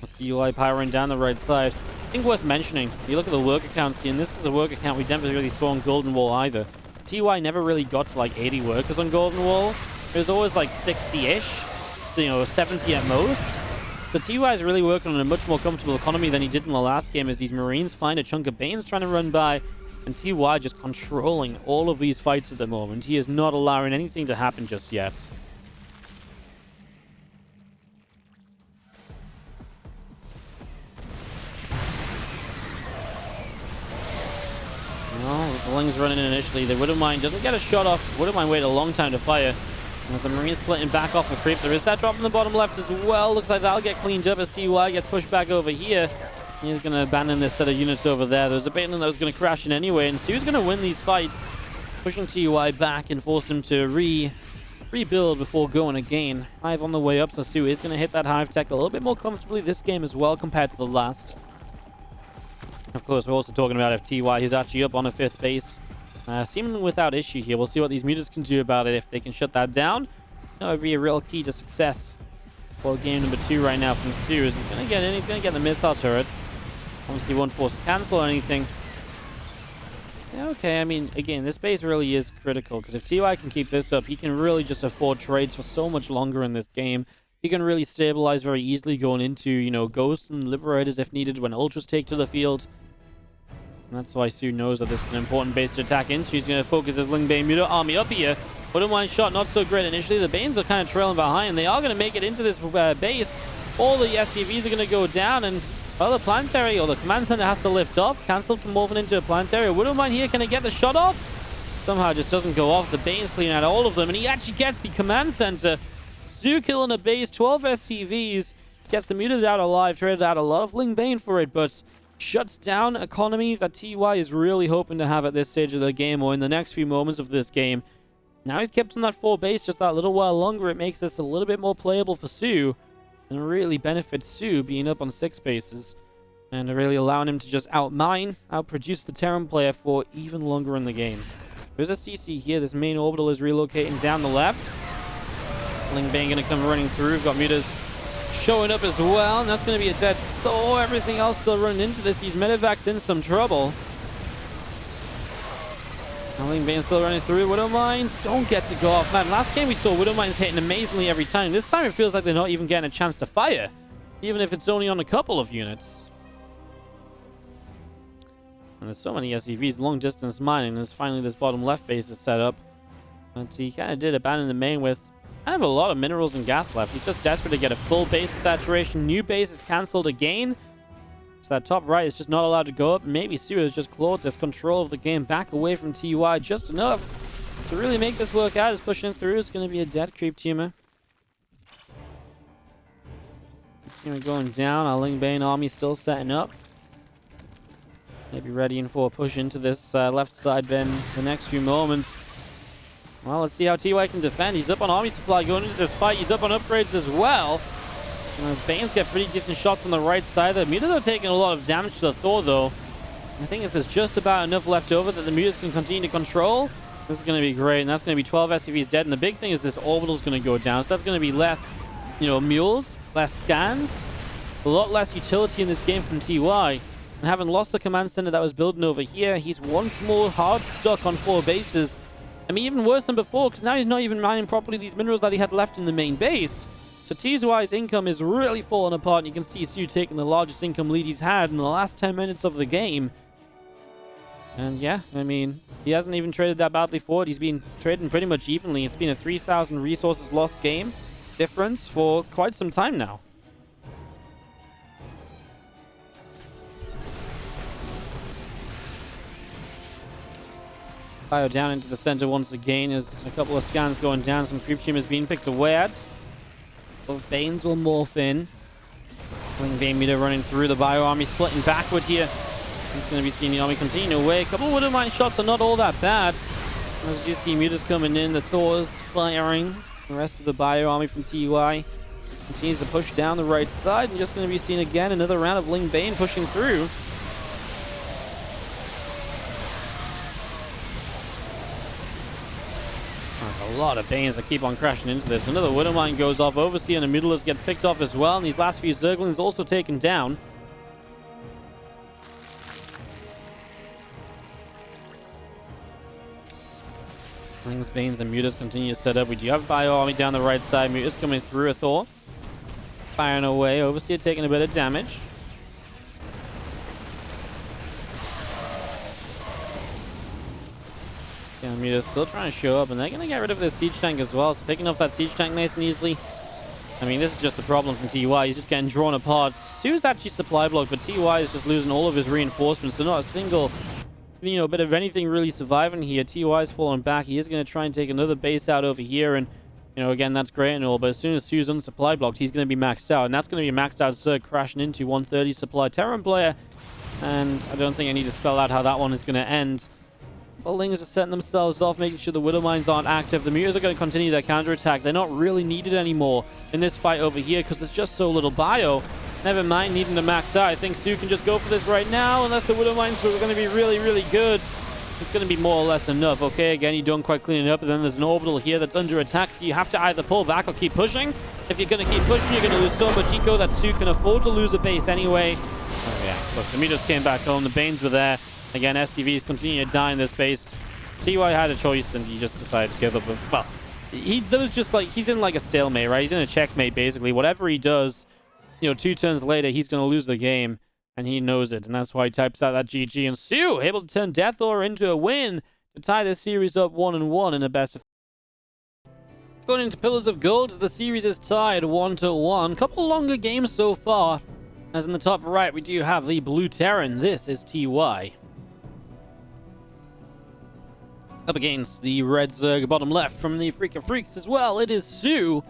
That's the UI powering down the right side. I think worth mentioning, if you look at the worker counts here, and this is a worker count we never really saw on Golden Wall either. TY never really got to like 80 workers on Golden Wall. It was always like 60-ish, so, 70 at most. So TY is really working on a much more comfortable economy than he did in the last game as these Marines find a chunk of Banes trying to run by, and TY just controlling all of these fights at the moment. He is not allowing anything to happen just yet. The Ling's running in initially. The Widowmine doesn't get a shot off. Widowmine waited a long time to fire. As the Marines splitting back off the creep, there is that drop in the bottom left as well. Looks like that'll get cleaned up as TY gets pushed back over here. He's going to abandon this set of units over there. There's a Baitland that was going to crash in anyway, and soO's going to win these fights, pushing TY back and force him to rebuild before going again. Hive on the way up, so soO is going to hit that Hive tech a little bit more comfortably this game as well compared to the last. Of course, we're also talking about if TY is actually up on a 5th base. Seemingly without issue here. We'll see what these Mutas can do about it if they can shut that down. That would be a real key to success for game number 2 right now from soO. He's going to get in. He's going to get the missile turrets. Obviously, he won't force a cancel or anything. Yeah, okay, I mean, again, this base really is critical because if TY can keep this up, he can really just afford trades for so much longer in this game. He can really stabilize very easily going into, Ghosts and Liberators if needed when Ultras take to the field. And that's why soO knows that this is an important base to attack into. He's going to focus his Lingbane Muta army up here. Widowmine shot not so great initially. The Banes are kind of trailing behind. They are going to make it into this base. All the SCVs are going to go down, and well, the planetary or the command center has to lift off. Cancelled from moving into a planetary. Widowmine here, can it get the shot off? Somehow it just doesn't go off. The Bane's cleaning out all of them, and he actually gets the command center. soO killing a base, 12 SCVs. Gets the Mutas out alive, traded out a lot of Lingbane for it, but shuts down economy that TY is really hoping to have at this stage of the game or in the next few moments of this game. Now he's kept on that 4 base just that little while longer. It makes this a little bit more playable for soO and really benefits soO being up on 6 bases and really allowing him to just outmine, outproduce the Terran player for even longer in the game. There's a CC here. This main orbital is relocating down the left. Lingbane going to come running through. We've got Mutas showing up as well, and that's going to be a dead Thor. Everything else still running into this. These medevac's in some trouble. Lingbane still running through. Widowmines don't get to go off. Man, last game we saw Widowmines hitting amazingly every time. This time it feels like they're not even getting a chance to fire, even if it's only on a couple of units. And there's so many SCVs, long distance mining. There's finally this bottom left base is set up. And he kind of did abandon the main with kind of a lot of minerals and gas left. He's just desperate to get a full base of saturation. New base is cancelled again. So that top right is just not allowed to go up. Maybe soO has just clawed this control of the game back away from TY just enough to really make this work out. Is pushing through. It's going to be a dead creep tumor. Going down. Our Lingbane army still setting up. Maybe readying for a push into this left side bin the next few moments. Well, let's see how TY can defend. He's up on army supply going into this fight. He's up on upgrades as well. And as Banes get pretty decent shots on the right side. The mutas are taking a lot of damage to the Thor, though. I think if there's just about enough left over that the mutas can continue to control, this is going to be great. And that's going to be 12 SCVs dead. And the big thing is this orbital is going to go down. So that's going to be less, mules, less scans, a lot less utility in this game from TY. And having lost the command center that was building over here, he's once more hard stuck on 4 bases. I mean, even worse than before, because now he's not even mining properly these minerals that he had left in the main base. So TZY's income is really falling apart, and you can see soO taking the largest income lead he's had in the last 10 minutes of the game. And yeah, I mean, he hasn't even traded that badly forward. He's been trading pretty much evenly. It's been a 3,000 resources lost game difference for quite some time now. Bio down into the center once again as a couple of scans going down. Some creep tumors being picked away at. Both Banes will morph in. Vein meter running through the bio army, splitting backward here. He's going to be seeing the army continue away. A couple of Widow Mine shots are not all that bad. As you see mutas coming in, the Thors firing. The rest of the bio army from TUI continues to push down the right side. And just going to be seeing again another round of Ling Bane pushing through. There's a lot of Banes that keep on crashing into this. Another Widow Mine goes off. Overseer and the Middlers gets picked off as well. And these last few Zerglings also taken down. Lings, Banes, and mutas continue to set up. We do have Bio Army down the right side. Mutas coming through a Thor. Firing away. Overseer taking a bit of damage. Mutas still trying to show up, and they're going to get rid of this siege tank as well. So picking off that siege tank nice and easily. I mean, this is just the problem from TY. He's just getting drawn apart. soO's actually supply blocked, but TY is just losing all of his reinforcements. So not a single, bit of anything really surviving here. TY is falling back. He is going to try and take another base out over here. And, again, that's great and all. But as soon as soO's on supply blocked, he's going to be maxed out. And that's going to be a maxed out Zerg crashing into 130 supply Terran player. And I don't think I need to spell out how that one is going to end. The Lings are setting themselves off, making sure the Widow Mines aren't active. The mutas are going to continue their counterattack. They're not really needed anymore in this fight over here because there's just so little bio. Never mind needing to max out. I think soO can just go for this right now, unless the Widow Mines are going to be really, really good. It's going to be more or less enough. Okay, again, you don't quite clean it up, and then there's an orbital here that's under attack, so you have to either pull back or keep pushing. If you're going to keep pushing, you're going to lose so much eco that soO can afford to lose a base anyway. Oh yeah, look, the mutas came back home. The Banes were there. Again, SCVs continue to die in this base. TY had a choice, and he just decided to give up. Well, he's in like a stalemate, right? He's in a checkmate, basically. Whatever he does, 2 turns later, he's going to lose the game, and he knows it. And that's why he types out that GG. And soO able to turn Death Aura into a win to tie this series up 1-1 in the best of. Going into Pillars of Gold, the series is tied 1-1. Couple longer games so far. As in the top right, we do have the Blue Terran. This is TY. Up against the Red Zerg, bottom left from the Freak of Freaks as well. It is soO.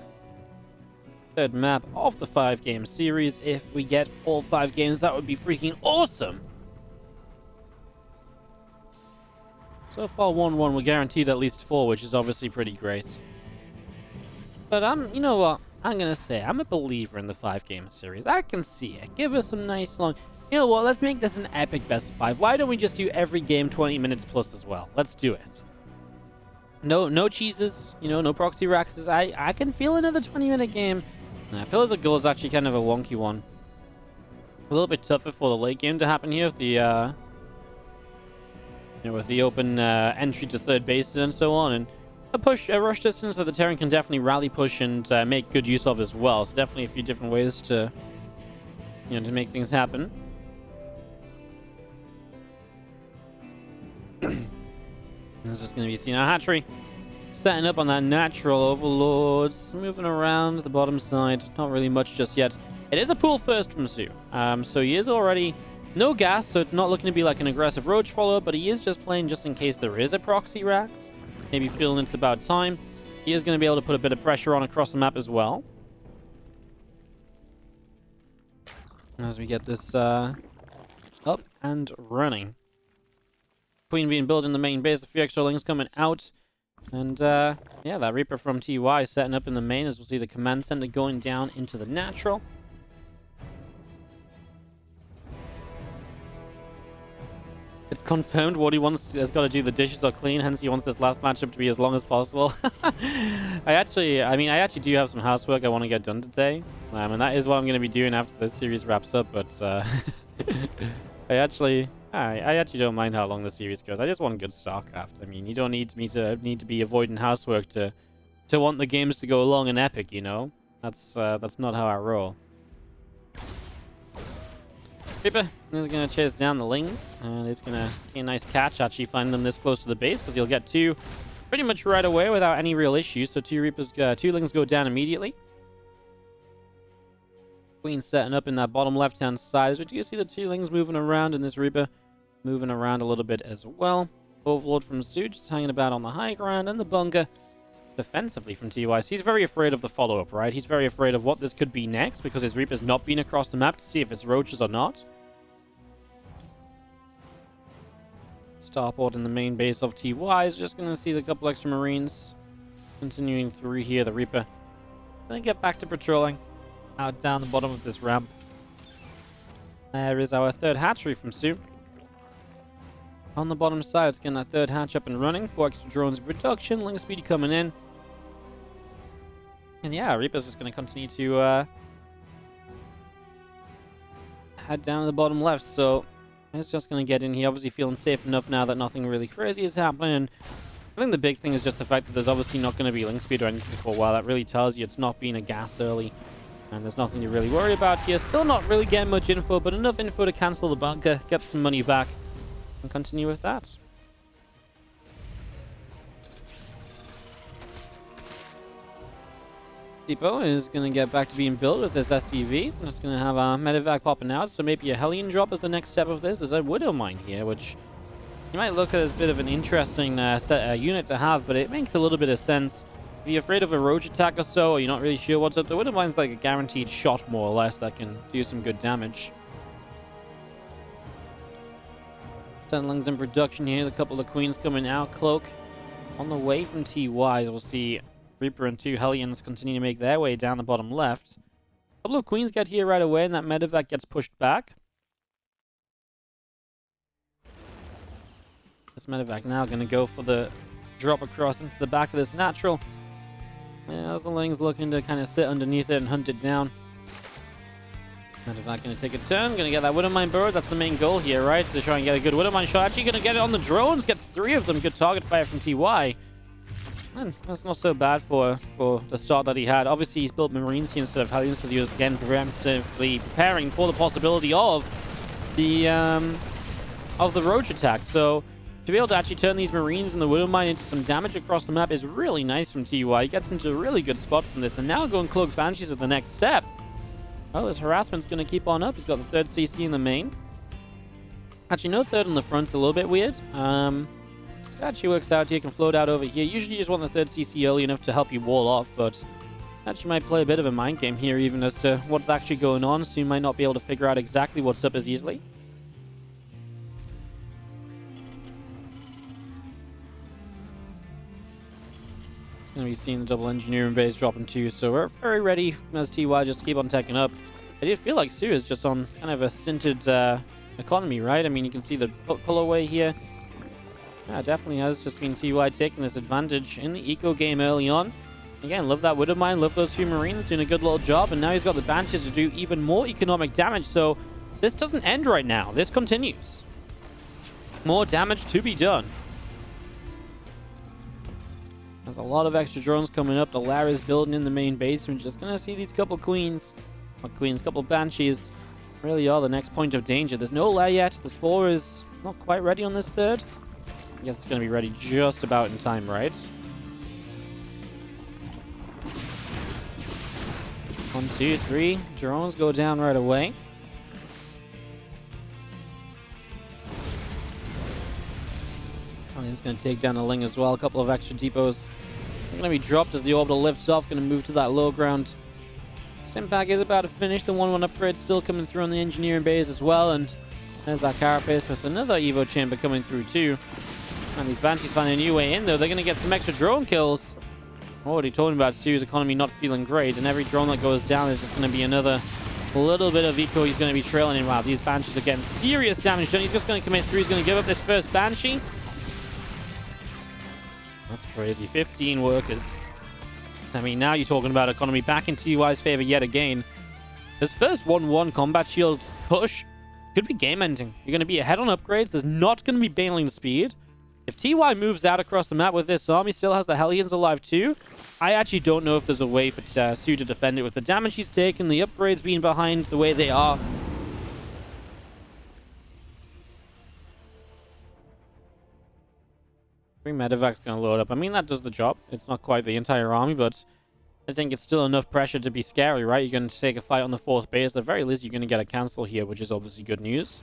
Third map of the 5-game series. If we get all 5 games, that would be freaking awesome. So far, 1-1. We're guaranteed at least 4, which is obviously pretty great. But you know what? I'm going to say, I'm a believer in the 5-game series. I can see it. Give us some nice long... You know what? Let's make this an epic best of 5. Why don't we just do every game 20 minutes plus as well? Let's do it. No cheeses, no proxy racks. I can feel another 20-minute game. Pillars of Gold is actually kind of a wonky one. A little bit tougher for the late game to happen here with the with the open entry to third base and so on, and a rush distance that the Terran can definitely rally push and make good use of as well. So definitely a few different ways to to make things happen. This is going to be seen. Our hatchery setting up on that natural overlords, moving around the bottom side. Not really much just yet. It is a pool first from soO. So he is already no gas, so it's not looking to be like an aggressive roach follow, but he is just playing just in case there is a proxy racks. Maybe feeling it's about time. He is going to be able to put a bit of pressure on across the map as well. As we get this up and running. Queen being built in the main base, a few extra links coming out. And, yeah, that Reaper from TY setting up in the main, as we'll see the command center going down into the natural. It's confirmed what he wants has got to do the dishes are clean, hence he wants this last matchup to be as long as possible. I actually do have some housework I want to get done today. And that is what I'm going to be doing after this series wraps up, but I actually don't mind how long the series goes. I just want good StarCraft. I mean, you don't need me to be avoiding housework to want the games to go long and epic, you know? That's not how I roll. Reaper is going to chase down the Lings, and it's going to be a nice catch, actually, finding them this close to the base, because he'll get two pretty much right away without any real issues. So two Lings go down immediately. Queen setting up in that bottom left-hand side. As we do see the two Lings moving around, and this Reaper moving around a little bit as well. Overlord from soO just hanging about on the high ground, and the bunker defensively from TY. So he's very afraid of the follow-up, right? He's very afraid of what this could be next, because his Reaper's not been across the map to see if it's roaches or not. Starport in the main base of TY is just going to see a couple extra Marines continuing through here. The Reaper going to get back to patrolling out down the bottom of this ramp. There is our third hatchery from soO. On the bottom side, it's getting that third hatch up and running. 4 extra drones in production. Link speed coming in. And yeah, Reaper's just going to continue to head down to the bottom left. So he's just going to get in here. Obviously feeling safe enough now that nothing really crazy is happening. And I think the big thing is just the fact that there's obviously not going to be link speed or anything for a while. That really tells you it's not being a gas early. And there's nothing to really worry about here. Still not really getting much info, but enough info to cancel the bunker, get some money back, and continue with that. Depot is going to get back to being built with this SCV. It's going to have a medevac popping out, so maybe a Hellion drop is the next step of this. There's a Widow Mine here, which you might look at as a bit of an interesting unit to have, but it makes a little bit of sense. If you're afraid of a roach attack or so, or you're not really sure what's up, the Widow Mine's like a guaranteed shot, more or less, that can do some good damage. 10 Lings in production here. A couple of Queens coming out. Cloak on the way from TY. We'll see Reaper and 2 Hellions continue to make their way down the bottom left. A couple of Queens get here right away, and that medevac gets pushed back. This medevac now going to go for the drop across into the back of this natural. Yeah, as the Lings looking to kind of sit underneath it and hunt it down. Medevac going to take a turn. Going to get that Widow Mine burrowed. That's the main goal here, right? To try and get a good Widow Mine shot. Actually going to get it on the drones. Gets 3 of them. Good target fire from TY. And that's not so bad for the start that he had. Obviously, he's built Marines here instead of Hellions because he was, again, preemptively preparing for the possibility of the roach attack. So to be able to actually turn these Marines and the Widow Mine into some damage across the map is really nice from TY. He gets into a really good spot from this. And now going Cloak Banshees at the next step. Oh, this harassment's going to keep on up. He's got the 3rd CC in the main. Actually, no 3rd on the front's a little bit weird. It actually works out here. You can float out over here. Usually you just want the 3rd CC early enough to help you wall off, but actually might play a bit of a mind game here even as to what's actually going on, so you might not be able to figure out exactly what's up as easily. It's going to be seeing the double engineering base dropping too, so we're very ready as TY just to keep on teching up. I do feel like soO is just on kind of a stinted economy, right? I mean, you can see the pull away here. Yeah, definitely has just been TY taking this advantage in the eco game early on. Again, love that Widow Mine, love those few Marines doing a good little job, and now he's got the Banshees to do even more economic damage, so this doesn't end right now. This continues. More damage to be done. There's a lot of extra drones coming up. The Lara's building in the main base. We're just going to see these couple Queens. Not Queens, couple Banshees. Really are the next point of danger. There's no Lair yet. The Spore is not quite ready on this 3rd. I guess it's going to be ready just about in time, right? 1, 2, 3. Drones go down right away. He's going to take down a Ling as well. A couple of extra depots going to be dropped as the orbital lifts off. Going to move to that low ground. Stim pack is about to finish. The 1-1 upgrade still coming through on the engineering base as well. And There's that Carapace with another Evo Chamber coming through too. And these Banshees find a new way in though. They're going to get some extra drone kills. Already talking about soO's economy not feeling great. And every drone that goes down is just going to be another little bit of eco he's going to be trailing in. Wow, these Banshees are getting serious damage done. He's just going to commit through. He's going to give up this first Banshee. That's crazy. 15 workers. I mean, now you're talking about economy back in TY's favor yet again. This first 1-1 combat shield push could be game-ending. You're going to be ahead on upgrades. There's not going to be bailing speed. If TY moves out across the map with this army, still has the Hellions alive too. I actually don't know if there's a way for soO to defend it with the damage he's taken, the upgrades being behind the way they are. Medevac's going to load up. I mean, that does the job. It's not quite the entire army, but I think it's still enough pressure to be scary, right? You're going to take a fight on the 4th base. At the very least, you're going to get a cancel here, which is obviously good news.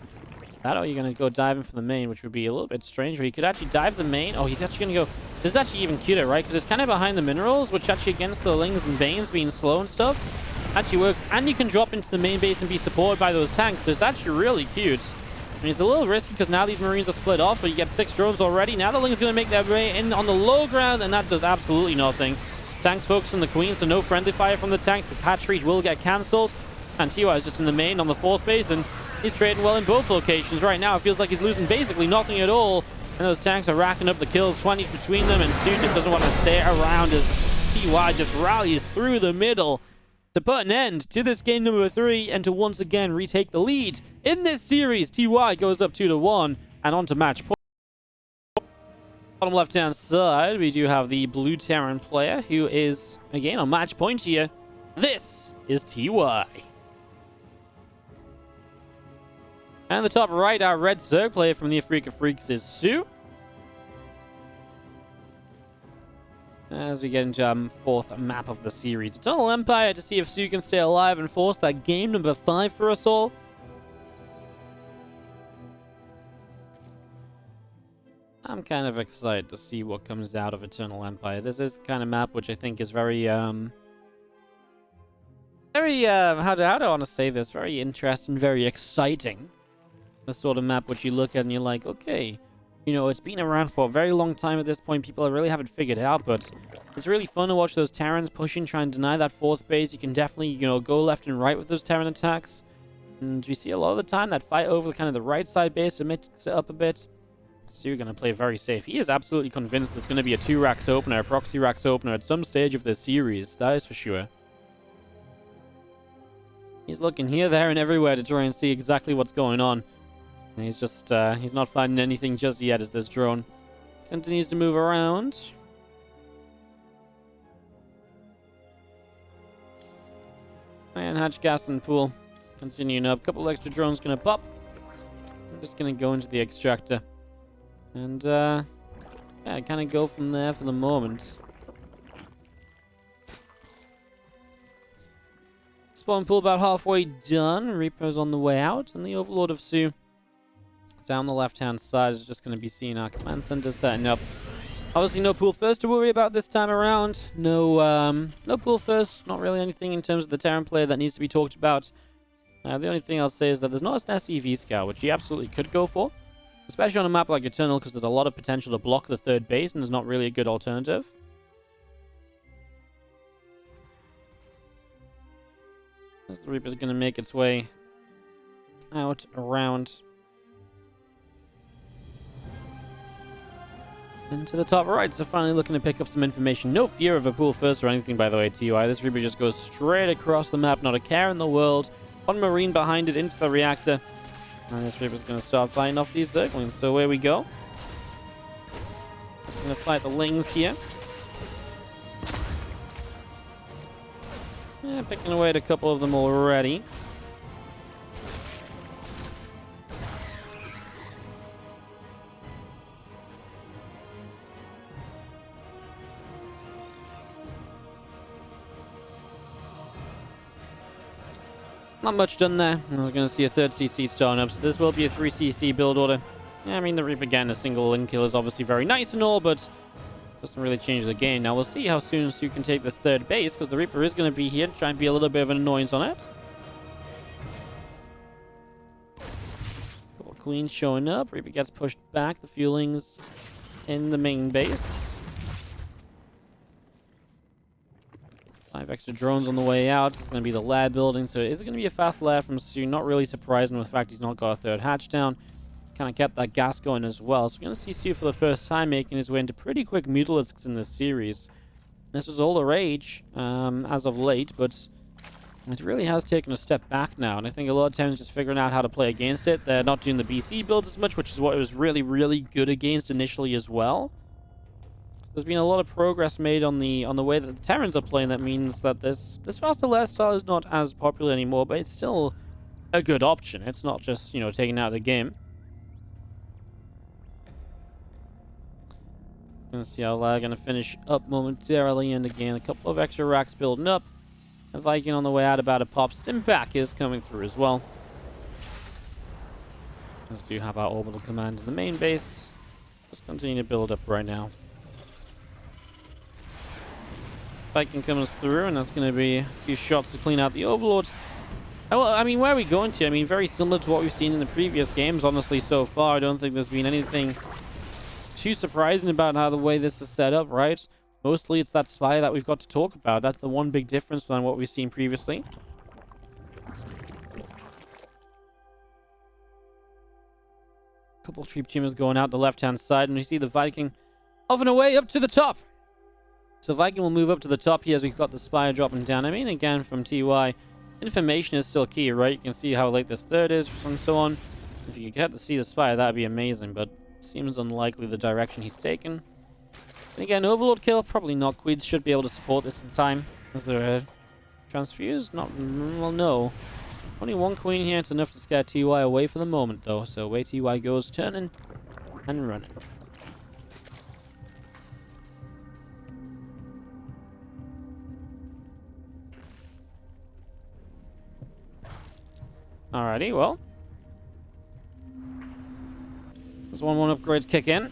That, or you're going to go diving for the main, which would be a little bit strange, but he could actually dive the main. Oh, he's actually going to go... This is actually even cuter, right? Because it's kind of behind the minerals, which actually against the Lings and Banes being slow and stuff, actually works. And you can drop into the main base and be supported by those tanks, so it's actually really cute. I mean, it's a little risky because now these Marines are split off, but you get 6 drones already. Now the Ling's going to make their way in on the low ground, and that does absolutely nothing. Tanks focus on the Queen, so no friendly fire from the tanks. The catch reach will get cancelled. And TY is just in the main on the 4th base, and he's trading well in both locations. Right now, it feels like he's losing basically nothing at all. And those tanks are racking up the kills, 20 between them, and soO just doesn't want to stay around as TY just rallies through the middle to put an end to this game number 3 and to once again retake the lead in this series. TY goes up 2-1 and on to match point. Bottom left-hand side, we do have the Blue Terran player who is, again, on match point here. This is TY. And the top right, our Red Zerg player from the Afrika Freaks is soO. As we get into our 4th map of the series, Eternal Empire, to see if soO can stay alive and force that game number 5 for us all. I'm kind of excited to see what comes out of Eternal Empire. This is the kind of map which I think is very, how do I want to say this? Very interesting, very exciting. The sort of map which you look at and you're like, okay, you know, it's been around for a very long time at this point. People really haven't figured it out, but it's really fun to watch those Terrans pushing, try and deny that 4th base. You can definitely, you know, go left and right with those Terran attacks. And we see a lot of the time that fight over kind of the right side base to mix it up a bit. soO going to play very safe. He is absolutely convinced there's going to be a 2-Rax opener, a proxy Rax opener at some stage of this series. That is for sure. He's looking here, there, and everywhere to try and see exactly what's going on. And he's just, he's not finding anything just yet as this drone continues to move around. And hatch gas and pool continuing up. A couple extra drones going to pop. I'm just going to go into the extractor. And, yeah, kind of go from there for the moment. Spawn pool about halfway done. Reaper's on the way out. And the Overlord of soO down the left-hand side is just going to be seeing our command center setting up. Obviously, no pool first to worry about this time around. No pool first. Not really anything in terms of the Terran player that needs to be talked about. The only thing I'll say is that there's not an SEV scout, which he absolutely could go for. Especially on a map like Eternal, because there's a lot of potential to block the 3rd base, and there's not really a good alternative. As the Reaper's going to make its way out around and to the top right, so finally looking to pick up some information. No fear of a pool first or anything, by the way, TY. This Reaper just goes straight across the map, not a care in the world. One Marine behind it into the reactor. And this Reaper's going to start fighting off these Zerglings. So away we go. Going to fight the Lings here. Yeah, picking away at a couple of them already. Not much done there. I was going to see a 3rd CC starting up, so this will be a 3 CC build order. Yeah, I mean, the Reaper getting a single Ling kill is obviously very nice and all, but doesn't really change the game. Now, we'll see how soon soO can take this 3rd base, because the Reaper is going to be here to try and be a little bit of an annoyance on it. Couple Queen showing up. Reaper gets pushed back. The fueling's in the main base. 5 extra drones on the way out. It's going to be the lair building. So is it going to be a fast lair from soO? Not really surprising with the fact he's not got a third hatch down. Kind of kept that gas going as well. So we're going to see soO for the first time making his way into pretty quick mutalisks in this series. This was all the rage as of late, but it really has taken a step back now. And I think a lot of times just figuring out how to play against it. They're not doing the BC builds as much, which is what it was really, really good against initially as well. So there's been a lot of progress made on the way that the Terrans are playing. That means that this faster lair style is not as popular anymore, but it's still a good option. It's not just, you know, taken out of the game. Gonna see how lair gonna finish up momentarily, and again, a couple of extra racks building up. A Viking on the way out, about a pop. Stimpak is coming through as well. As do have our orbital command in the main base. Just continue to build up right now. Viking comes through, and that's going to be a few shots to clean out the Overlord. Well, I mean, where are we going to? I mean, very similar to what we've seen in the previous games, honestly, so far. I don't think there's been anything too surprising about how the way this is set up, right? Mostly it's that spy that we've got to talk about. That's the one big difference from what we've seen previously. Couple of Troop Tumors going out the left-hand side, and we see the Viking off and away up to the top. So Viking will move up to the top here as we've got the Spire dropping down. I mean, again, from TY, information is still key, right? You can see how late this third is and so on. If you could get to see the Spire, that would be amazing, but seems unlikely the direction he's taken. And again, Overlord kill, probably not. Queens should be able to support this in time. Is there a transfuse? Not, well, no. Only one Queen here, it's enough to scare TY away for the moment, though. So away TY goes, turning and running. Alrighty, well. As 1-1 upgrades kick in.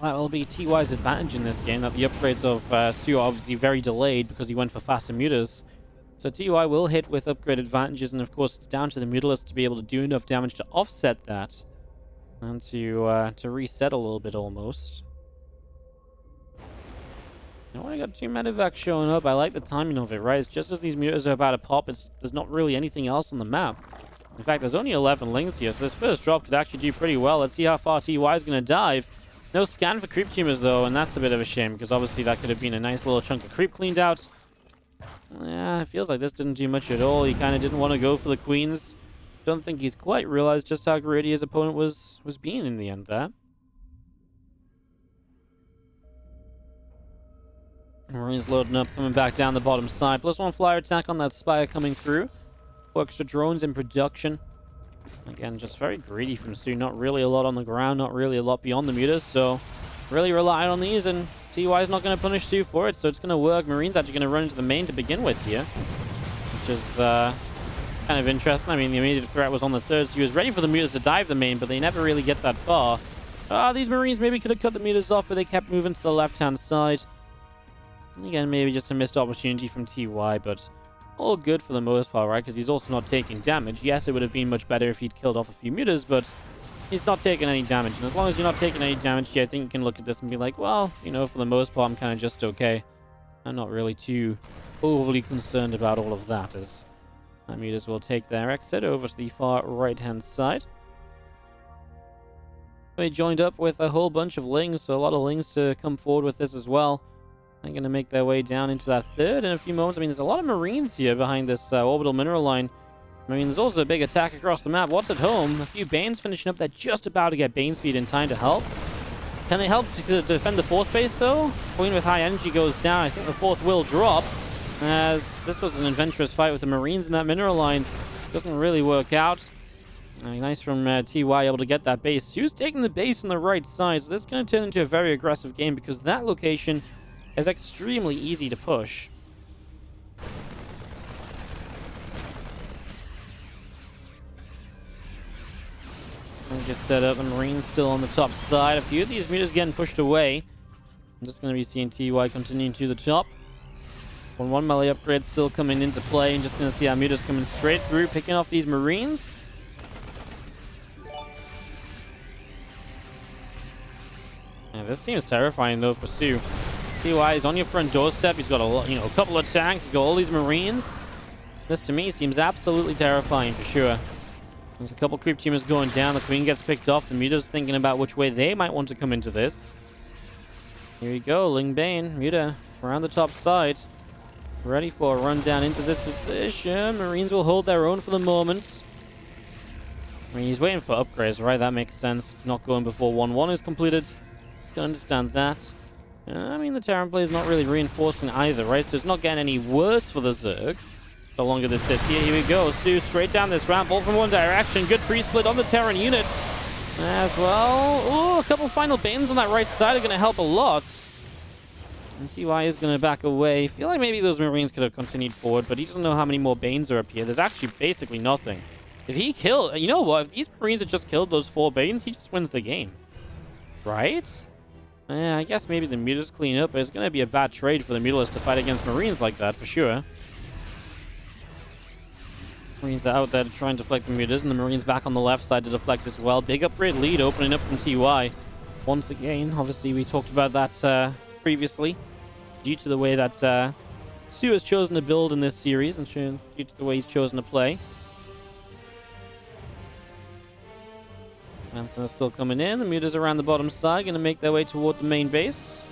That will be TY's advantage in this game, that the upgrades of soO are obviously very delayed because he went for faster mutas. So TY will hit with upgrade advantages, and of course it's down to the Mutalists to be able to do enough damage to offset that. And to reset a little bit almost. Now when I got 2 medevacs showing up, I like the timing of it, right? It's just as these mutas are about to pop, there's not really anything else on the map. In fact, there's only 11 lings here, so this first drop could actually do pretty well. Let's see how far TY is going to dive. No scan for creep tumors, though, and that's a bit of a shame, because obviously that could have been a nice little chunk of creep cleaned out. Yeah, it feels like this didn't do much at all. He kind of didn't want to go for the queens. Don't think he's quite realized just how greedy his opponent was being in the end there. Marines loading up, coming back down the bottom side. +1 flyer attack on that Spire coming through. 4 extra drones in production. Again, just very greedy from soO. Not really a lot on the ground, not really a lot beyond the mutas, so really relying on these, and TY is not going to punish soO for it, so it's going to work. Marine's actually going to run into the main to begin with here, which is kind of interesting. I mean, the immediate threat was on the third, so he was ready for the mutas to dive the main, but they never really get that far. These Marines maybe could have cut the mutas off, but they kept moving to the left-hand side. And again, maybe just a missed opportunity from TY, but all good for the most part, right? Because he's also not taking damage. Yes, it would have been much better if he'd killed off a few mutas, but he's not taking any damage. And as long as you're not taking any damage, yeah, I think you can look at this and be like, well, you know, for the most part, I'm kind of just okay. I'm not really too overly concerned about all of that, as mutas will take their exit over to the far right-hand side. We joined up with a whole bunch of lings, so a lot of lings to come forward with this as well. They're going to make their way down into that third in a few moments. I mean, there's a lot of Marines here behind this orbital mineral line. I mean, there's also a big attack across the map. What's at home? A few Banes finishing up. They're just about to get Bane speed in time to help. Can they help to defend the 4th base, though? Queen with high energy goes down. I think the 4th will drop, as this was an adventurous fight with the Marines in that mineral line. Doesn't really work out. Nice from TY, able to get that base. soO's taking the base on the right side, so this is going to turn into a very aggressive game, because that location is extremely easy to push. Just set up, and Marine's still on the top side. A few of these mutas getting pushed away. I'm just going to be seeing TY continuing to the top. 1-1 melee upgrade still coming into play, and just going to see our mutas coming straight through, picking off these Marines. Yeah, this seems terrifying though for soO. TY is on your front doorstep. He's got a couple of tanks. He's got all these Marines. This to me seems absolutely terrifying for sure. There's a couple creep teamers going down. The Queen gets picked off. The Muta's thinking about which way they might want to come into this. Here we go. Ling Bane, Muta around the top side. Ready for a run down into this position. Marines will hold their own for the moment. I mean, he's waiting for upgrades, right? That makes sense. Not going before 1-1 is completed. Can understand that. I mean, the Terran play is not really reinforcing either, right? So it's not getting any worse for the Zerg. The longer this sits here, here we go. soO straight down this ramp, all from one direction. Good pre-split on the Terran units as well. Ooh, a couple final Banes on that right side are going to help a lot. And TY is going to back away. I feel like maybe those Marines could have continued forward, but he doesn't know how many more Banes are up here. There's actually basically nothing. If he killed... You know what? If these Marines had just killed those 4 Banes, he just wins the game. Right? Yeah, I guess maybe the Mutas clean up, but it's going to be a bad trade for the Mutalists to fight against Marines like that, for sure. Marines are out there to try and deflect the Mutas, and the Marines back on the left side to deflect as well. Big upgrade lead opening up from TY. Once again, obviously we talked about that previously, due to the way that soO has chosen to build in this series, and due to the way he's chosen to play. Manson is still coming in. The Mutas around the bottom side, going to make their way toward the main base.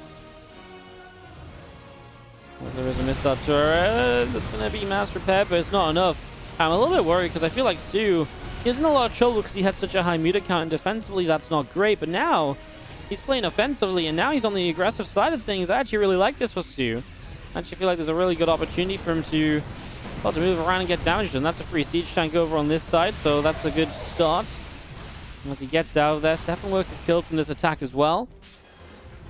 As there is a missile turret. That's going to be mass repair, but it's not enough. I'm a little bit worried because I feel like soO, he was in a lot of trouble because he had such a high Muta count, and defensively that's not great. But now he's playing offensively, and now he's on the aggressive side of things. I actually really like this for soO. I actually feel like there's a really good opportunity for him to move around and get damaged, and that's a free siege tank over on this side, so that's a good start. As he gets out of there, 7 workers killed from this attack as well.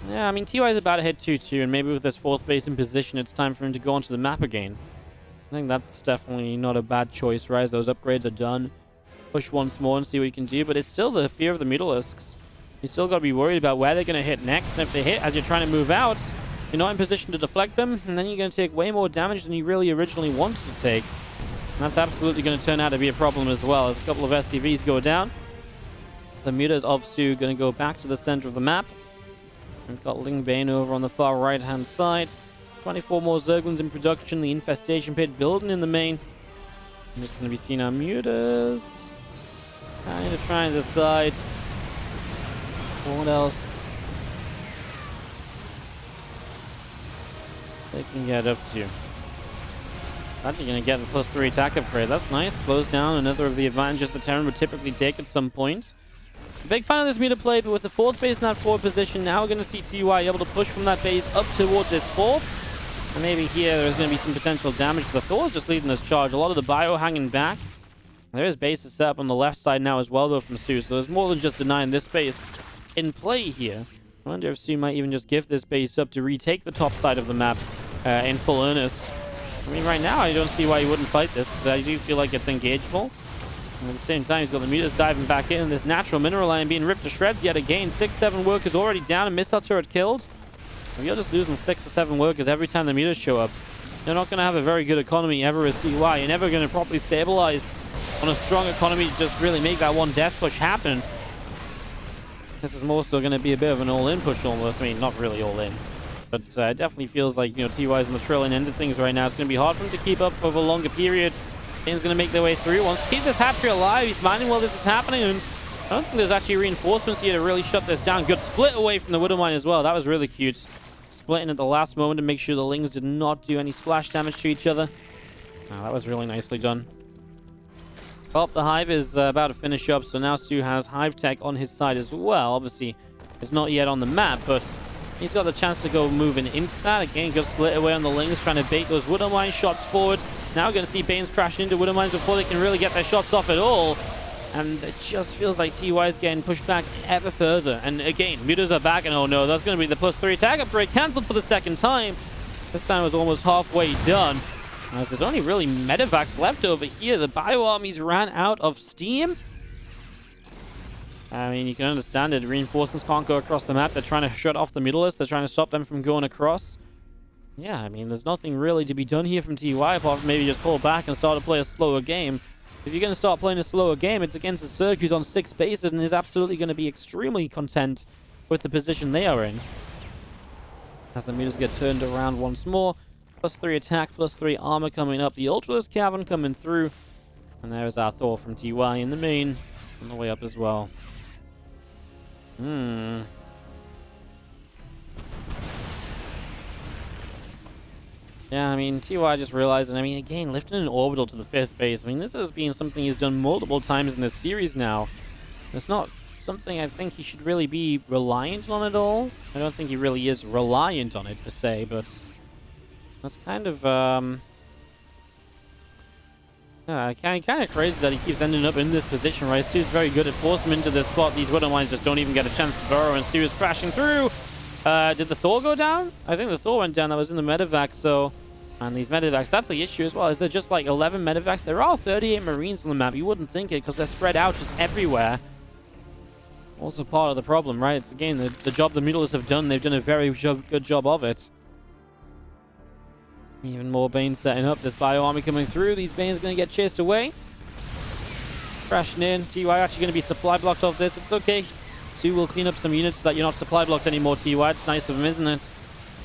Yeah, I mean, TY is about to hit 2-2, and maybe with this 4th base in position, it's time for him to go onto the map again. I think that's definitely not a bad choice, right? As those upgrades are done. Push once more and see what he can do, but it's still the fear of the Mutalisks. You still got to be worried about where they're going to hit next, and if they hit as you're trying to move out, you're not in position to deflect them, and then you're going to take way more damage than you really originally wanted to take. And that's absolutely going to turn out to be a problem as well, as a couple of SCVs go down. The Mutas of soO going to go back to the center of the map. We've got Ling Bane over on the far right-hand side. 24 more Zerglings in production. The infestation pit building in the main. I'm just going to be seeing our Mutas. Kind of trying to decide what else they can get up to. Actually going to get the +3 attack upgrade. That's nice. Slows down another of the advantages the Terran would typically take at some point. Big fan of this Muta play, but with the 4th base in that forward position, now we're going to see TY able to push from that base up towards this 4th. And maybe here there's going to be some potential damage. The Thor's just leading this charge. A lot of the bio hanging back. There is bases set up on the left side now as well, though, from soO. So there's more than just denying this base in play here. I wonder if soO might even just give this base up to retake the top side of the map in full earnest. I mean, right now, I don't see why he wouldn't fight this, because I do feel like it's engageable. And at the same time, he's got the Mutas diving back in, and this natural mineral line being ripped to shreds yet again. 6-7 workers already down, a missile turret killed. If you're just losing 6 or 7 workers every time the Mutas show up, you're not going to have a very good economy ever as TY. You're never going to properly stabilize on a strong economy to just really make that one death push happen. This is more so going to be a bit of an all-in push almost. I mean, not really all-in. But it definitely feels like, you know, TY's on the trailing end of things right now. It's going to be hard for him to keep up over a longer period. Bane's going to make their way through. Wants to keep this hatchery alive. He's minding while this is happening. And I don't think there's actually reinforcements here to really shut this down. Good split away from the Widow Mine as well. That was really cute. Splitting at the last moment to make sure the Lings did not do any splash damage to each other. Oh, that was really nicely done. Well, the Hive is about to finish up. So now soO has Hive Tech on his side as well. Obviously, it's not yet on the map, but he's got the chance to go moving into that. Again, good split away on the Lings, trying to bait those Widow Mine shots forward. Now we're going to see Banes crashing into Widow Mines before they can really get their shots off at all. And it just feels like TY is getting pushed back ever further. And again, Mutas are back, and oh no, that's going to be the +3 attack upgrade cancelled for the 2nd time. This time it was almost halfway done. As there's only really medevacs left over here. The bio armies ran out of steam. I mean, you can understand it. Reinforcements can't go across the map. They're trying to shut off the Mutalists. They're trying to stop them from going across. Yeah, I mean, there's nothing really to be done here from TY apart from maybe just pull back and start to play a slower game. If you're going to start playing a slower game, it's against a Zerg who's on 6 bases and is absolutely going to be extremely content with the position they are in. As the meters get turned around once more. +3 attack, +3 armor coming up. The Ultralisk Cavern coming through. And there's our Thor from TY in the main. On the way up as well. Yeah, I mean, TY just realized, and I mean, again, lifting an orbital to the 5th base. I mean, this has been something he's done multiple times in this series now. It's not something I think he should really be reliant on at all. I don't think he really is reliant on it, per se, but that's kind of, yeah, kind of crazy that he keeps ending up in this position, right? Su's very good at forcing him into this spot. These Widow Mines just don't even get a chance to burrow, and Su's crashing through. Did the Thor go down? I think the Thor went down. That was in the medevac, so... And these medevacs, that's the issue as well. Is there just like 11 medevacs? There are 38 Marines on the map. You wouldn't think it because they're spread out just everywhere. Also part of the problem, right? It's, again, the job the Mutalists have done. They've done a very good job of it. Even more Banes setting up. This Bio Army coming through. These Banes are going to get chased away. Crashing in. TY actually going to be supply blocked off this. It's okay. soO will clean up some units so that you're not supply blocked anymore, TY. It's nice of him, isn't it?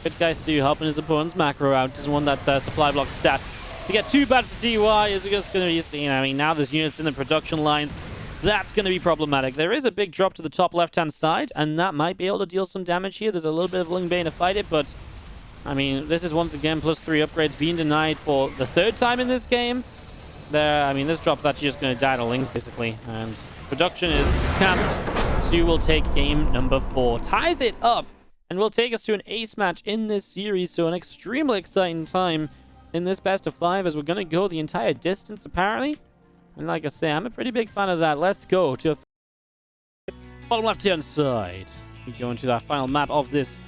Good guy soO helping his opponent's macro out. Doesn't want that supply block stat to get too bad for TY. Is just going to be seen. I mean, now there's units in the production lines. That's going to be problematic. There is a big drop to the top left-hand side, and that might be able to deal some damage here. There's a little bit of Lingbane to fight it, but I mean, this is once again +3 upgrades being denied for the 3rd time in this game. I mean, this drop's actually just going to die to Lings, basically, and production is capped. soO will take game number 4. Ties it up and will take us to an ace match in this series. So an extremely exciting time in this best of 5 as we're going to go the entire distance, apparently. And like I say, I'm a pretty big fan of that. Let's go to bottom left-hand side. We go into that final map of this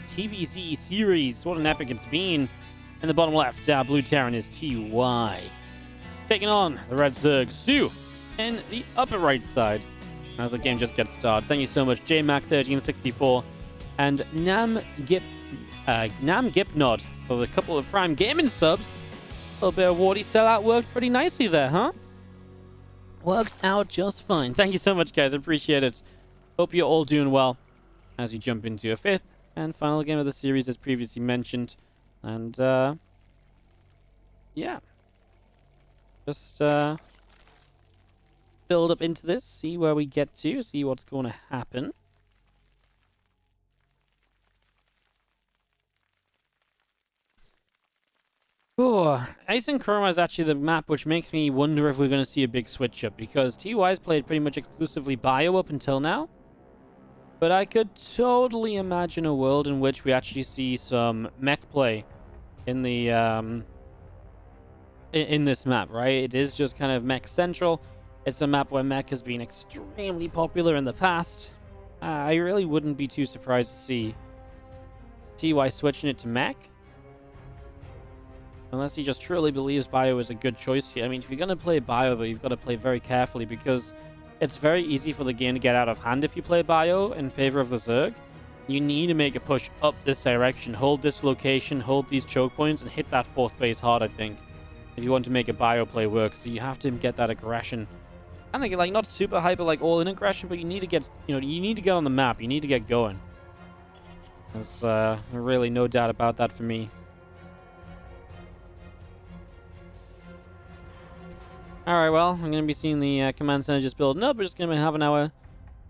TvZ series. What an epic it's been. In the bottom left, our blue Terran is TY. Taking on the red Zerg, soO in the upper right side. As the game just gets started. Thank you so much, JMac1364 and Nam Gipnod for the couple of Prime Gaming subs. A little bit of Wardy sellout worked pretty nicely there, huh? Worked out just fine. Thank you so much, guys. I appreciate it. Hope you're all doing well as we jump into a 5th and final game of the series, as previously mentioned. And, yeah. Just, build up into this, see where we get to, see what's going to happen. Oh, Ice and Chroma is actually the map which makes me wonder if we're going to see a big switch up, because TY's played pretty much exclusively Bio up until now. But I could totally imagine a world in which we actually see some mech play in the in this map, right? It is just kind of mech central. It's a map where mech has been extremely popular in the past. I really wouldn't be too surprised to see TY switching it to mech. Unless he just truly believes Bio is a good choice here. I mean, if you're going to play Bio, though, you've got to play very carefully, because it's very easy for the game to get out of hand if you play Bio in favor of the Zerg. You need to make a push up this direction, hold this location, hold these choke points, and hit that 4th base hard, I think, if you want to make a Bio play work. So you have to get that aggression. I think, like, not super hyper, like, all-in aggression, but you need to get, you need to get on the map. You need to get going. There's really no doubt about that for me. Alright, well, I'm going to be seeing the command center just building up. We're just going to be having our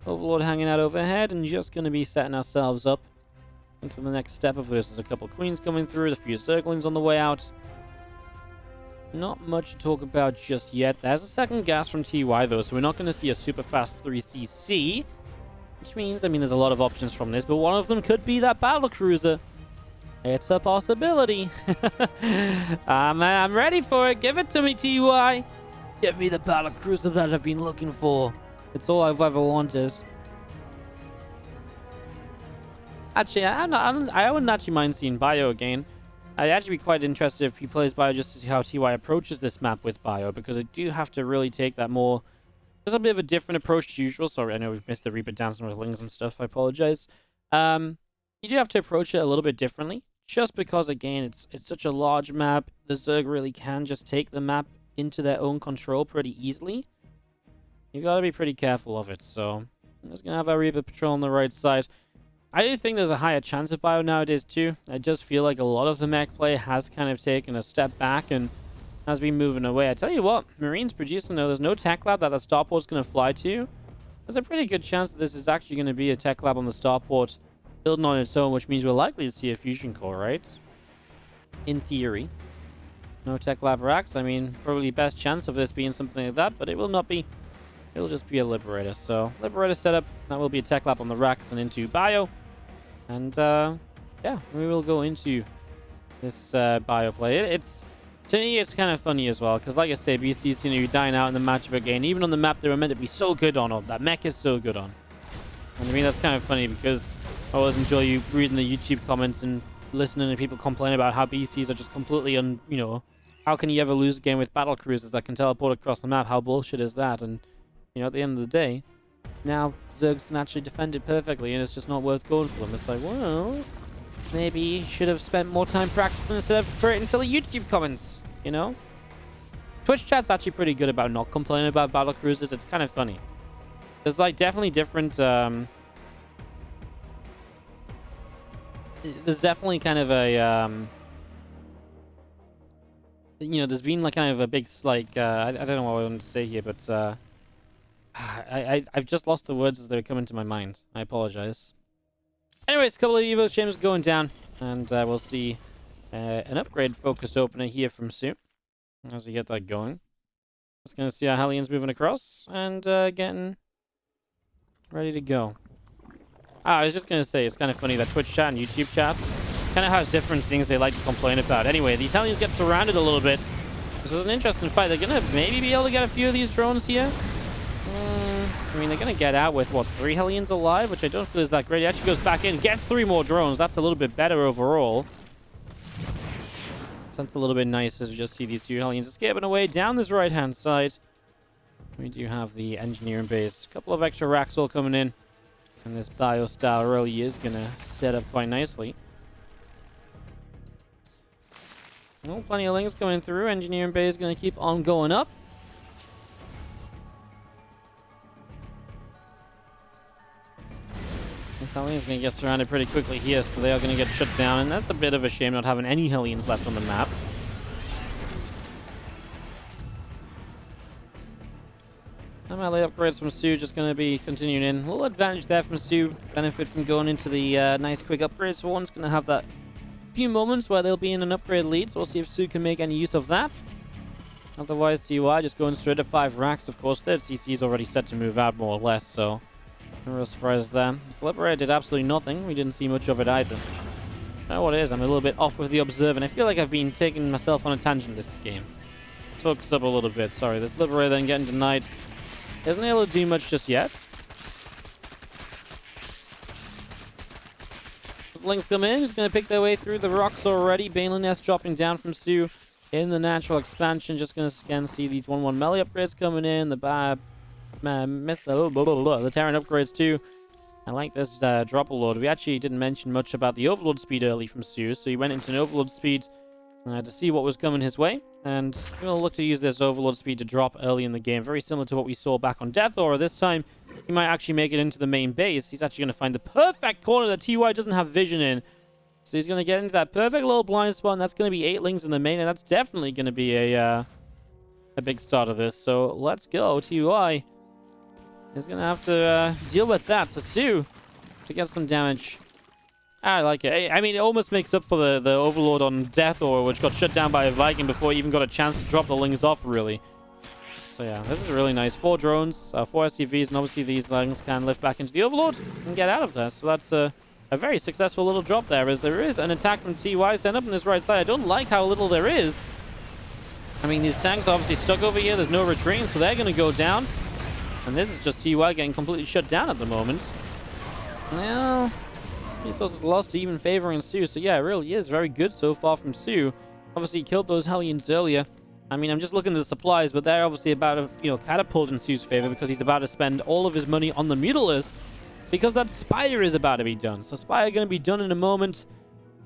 Overlord hanging out overhead and just going to be setting ourselves up into the next step of this. There's a couple Queens coming through, a few Zerglings on the way out. Not much to talk about just yet. There's a second gas from TY, though, so we're not going to see a super fast 3cc. Which means, I mean, there's a lot of options from this, but one of them could be that battlecruiser. It's a possibility. I'm ready for it. Give it to me, TY. Give me the battlecruiser that I've been looking for. It's all I've ever wanted. Actually, I wouldn't actually mind seeing Bio again. I'd actually be quite interested if he plays Bio just to see how TY approaches this map with Bio, because I do have to really take that more... There's a bit of a different approach to usual. Sorry, I know we've missed the Reaper dancing with Lings and stuff. I apologize. You do have to approach it a little bit differently, just because, again, it's such a large map. The Zerg really can just take the map into their own control pretty easily. You gotta be pretty careful of it, so He's going to have a Reaper Patrol on the right side. I do think there's a higher chance of bio nowadays too. I just feel like a lot of the mech play has kind of taken a step back and has been moving away. I tell you what, Marines producing though, there's no tech lab that the starport's going to fly to. There's a pretty good chance that this is actually going to be a tech lab on the starport building on its own, which means we're likely to see a fusion core, right? In theory. No tech lab racks. I mean, probably best chance of this being something like that, but it will not be. It'll just be a Liberator. So, Liberator setup. That will be a tech lab on the racks and into bio. And, yeah, we will go into this bio play. To me, it's kind of funny as well, because like I say, BC's going to be dying out in the matchup again. Even on the map they were meant to be so good on, or that mech is so good on. And I mean, that's kind of funny, because I always enjoy you reading the YouTube comments and listening to people complain about how BCs are just completely, you know, how can you ever lose a game with battle cruisers that can teleport across the map? How bullshit is that? And, you know, at the end of the day, now Zergs can actually defend it perfectly, and it's just not worth going for them. It's like, well, maybe you should have spent more time practicing instead of creating silly YouTube comments, you know? Twitch chat's actually pretty good about not complaining about battle cruisers. It's kind of funny. There's, like, definitely different, there's definitely kind of a, you know, there's been, like, kind of a big, like, I don't know what I wanted to say here, but, I've just lost the words as they're coming to my mind. I apologize. Anyways, a couple of Evo Chambers going down, and we'll see an upgrade-focused opener here from soO as we get that going. Just going to see our Hellions moving across and getting ready to go. I was just going to say, it's kind of funny that Twitch chat and YouTube chat kind of has different things they like to complain about. Anyway, the Italians get surrounded a little bit. This was an interesting fight. They're going to maybe be able to get a few of these drones here. I mean, they're going to get out with, what, 3 Hellions alive, which I don't feel is that great. He actually goes back in, gets 3 more drones. That's a little bit better overall. That's a little bit nice as we just see these 2 Hellions escaping away down this right-hand side. We do have the engineering base. A couple of extra racks all coming in. And this bio style really is going to set up quite nicely. Oh, plenty of links coming through. Engineering base is going to keep on going up. This Hellion's going to get surrounded pretty quickly here, so they are going to get shut down, and that's a bit of a shame not having any Hellions left on the map. MLA upgrades from soO just going to be continuing in. A little advantage there from soO. Benefit from going into the nice quick upgrades for once. Going to have that few moments where they'll be in an upgrade lead, so we'll see if soO can make any use of that. Otherwise, TY just going straight to 5 racks. Of course, third CC is already set to move out more or less, so no real surprises there. This Liberator did absolutely nothing. We didn't see much of it either. I know what it is. I'm a little bit off with the observe, and I feel like I've been taking myself on a tangent this game. Let's focus up a little bit. Sorry, this Liberator then getting denied. Isn't able to do much just yet. Links come in. He's going to pick their way through the rocks already. Baneland S dropping down from soO in the natural expansion. Just going to again see these 1-1 melee upgrades coming in. The Terran upgrades too. I like this drop load. We actually didn't mention much about the overload speed early from soO, so he went into an overload speed to see what was coming his way. And we'll look to use this overload speed to drop early in the game. Very similar to what we saw back on Death Aura. This time, he might actually make it into the main base. He's actually going to find the perfect corner that TY doesn't have vision in. So he's going to get into that perfect little blind spot, and that's going to be 8 lings in the main, and that's definitely going to be a big start of this. So let's go. TY is going to have to deal with that. So soO to get some damage. I like it. I mean, it almost makes up for the overload on Death Aura, which got shut down by a Viking before he even got a chance to drop the lings off, really. So yeah, this is really nice. 4 drones, 4 SCVs, and obviously these lings can lift back into the overload and get out of there. So that's a very successful little drop there, as there is an attack from TY sent up on this right side. I don't like how little there is. I mean, these tanks are obviously stuck over here. There's no retreating, so they're going to go down. And this is just TY getting completely shut down at the moment. Well, resources lost to even favoring soO. So yeah, it really is very good so far from soO. Obviously, he killed those Hellions earlier. I mean, I'm just looking at the supplies, but they're obviously about to, catapult in soO's favor because he's about to spend all of his money on the Mutalisks because that Spire is about to be done. So Spire going to be done in a moment.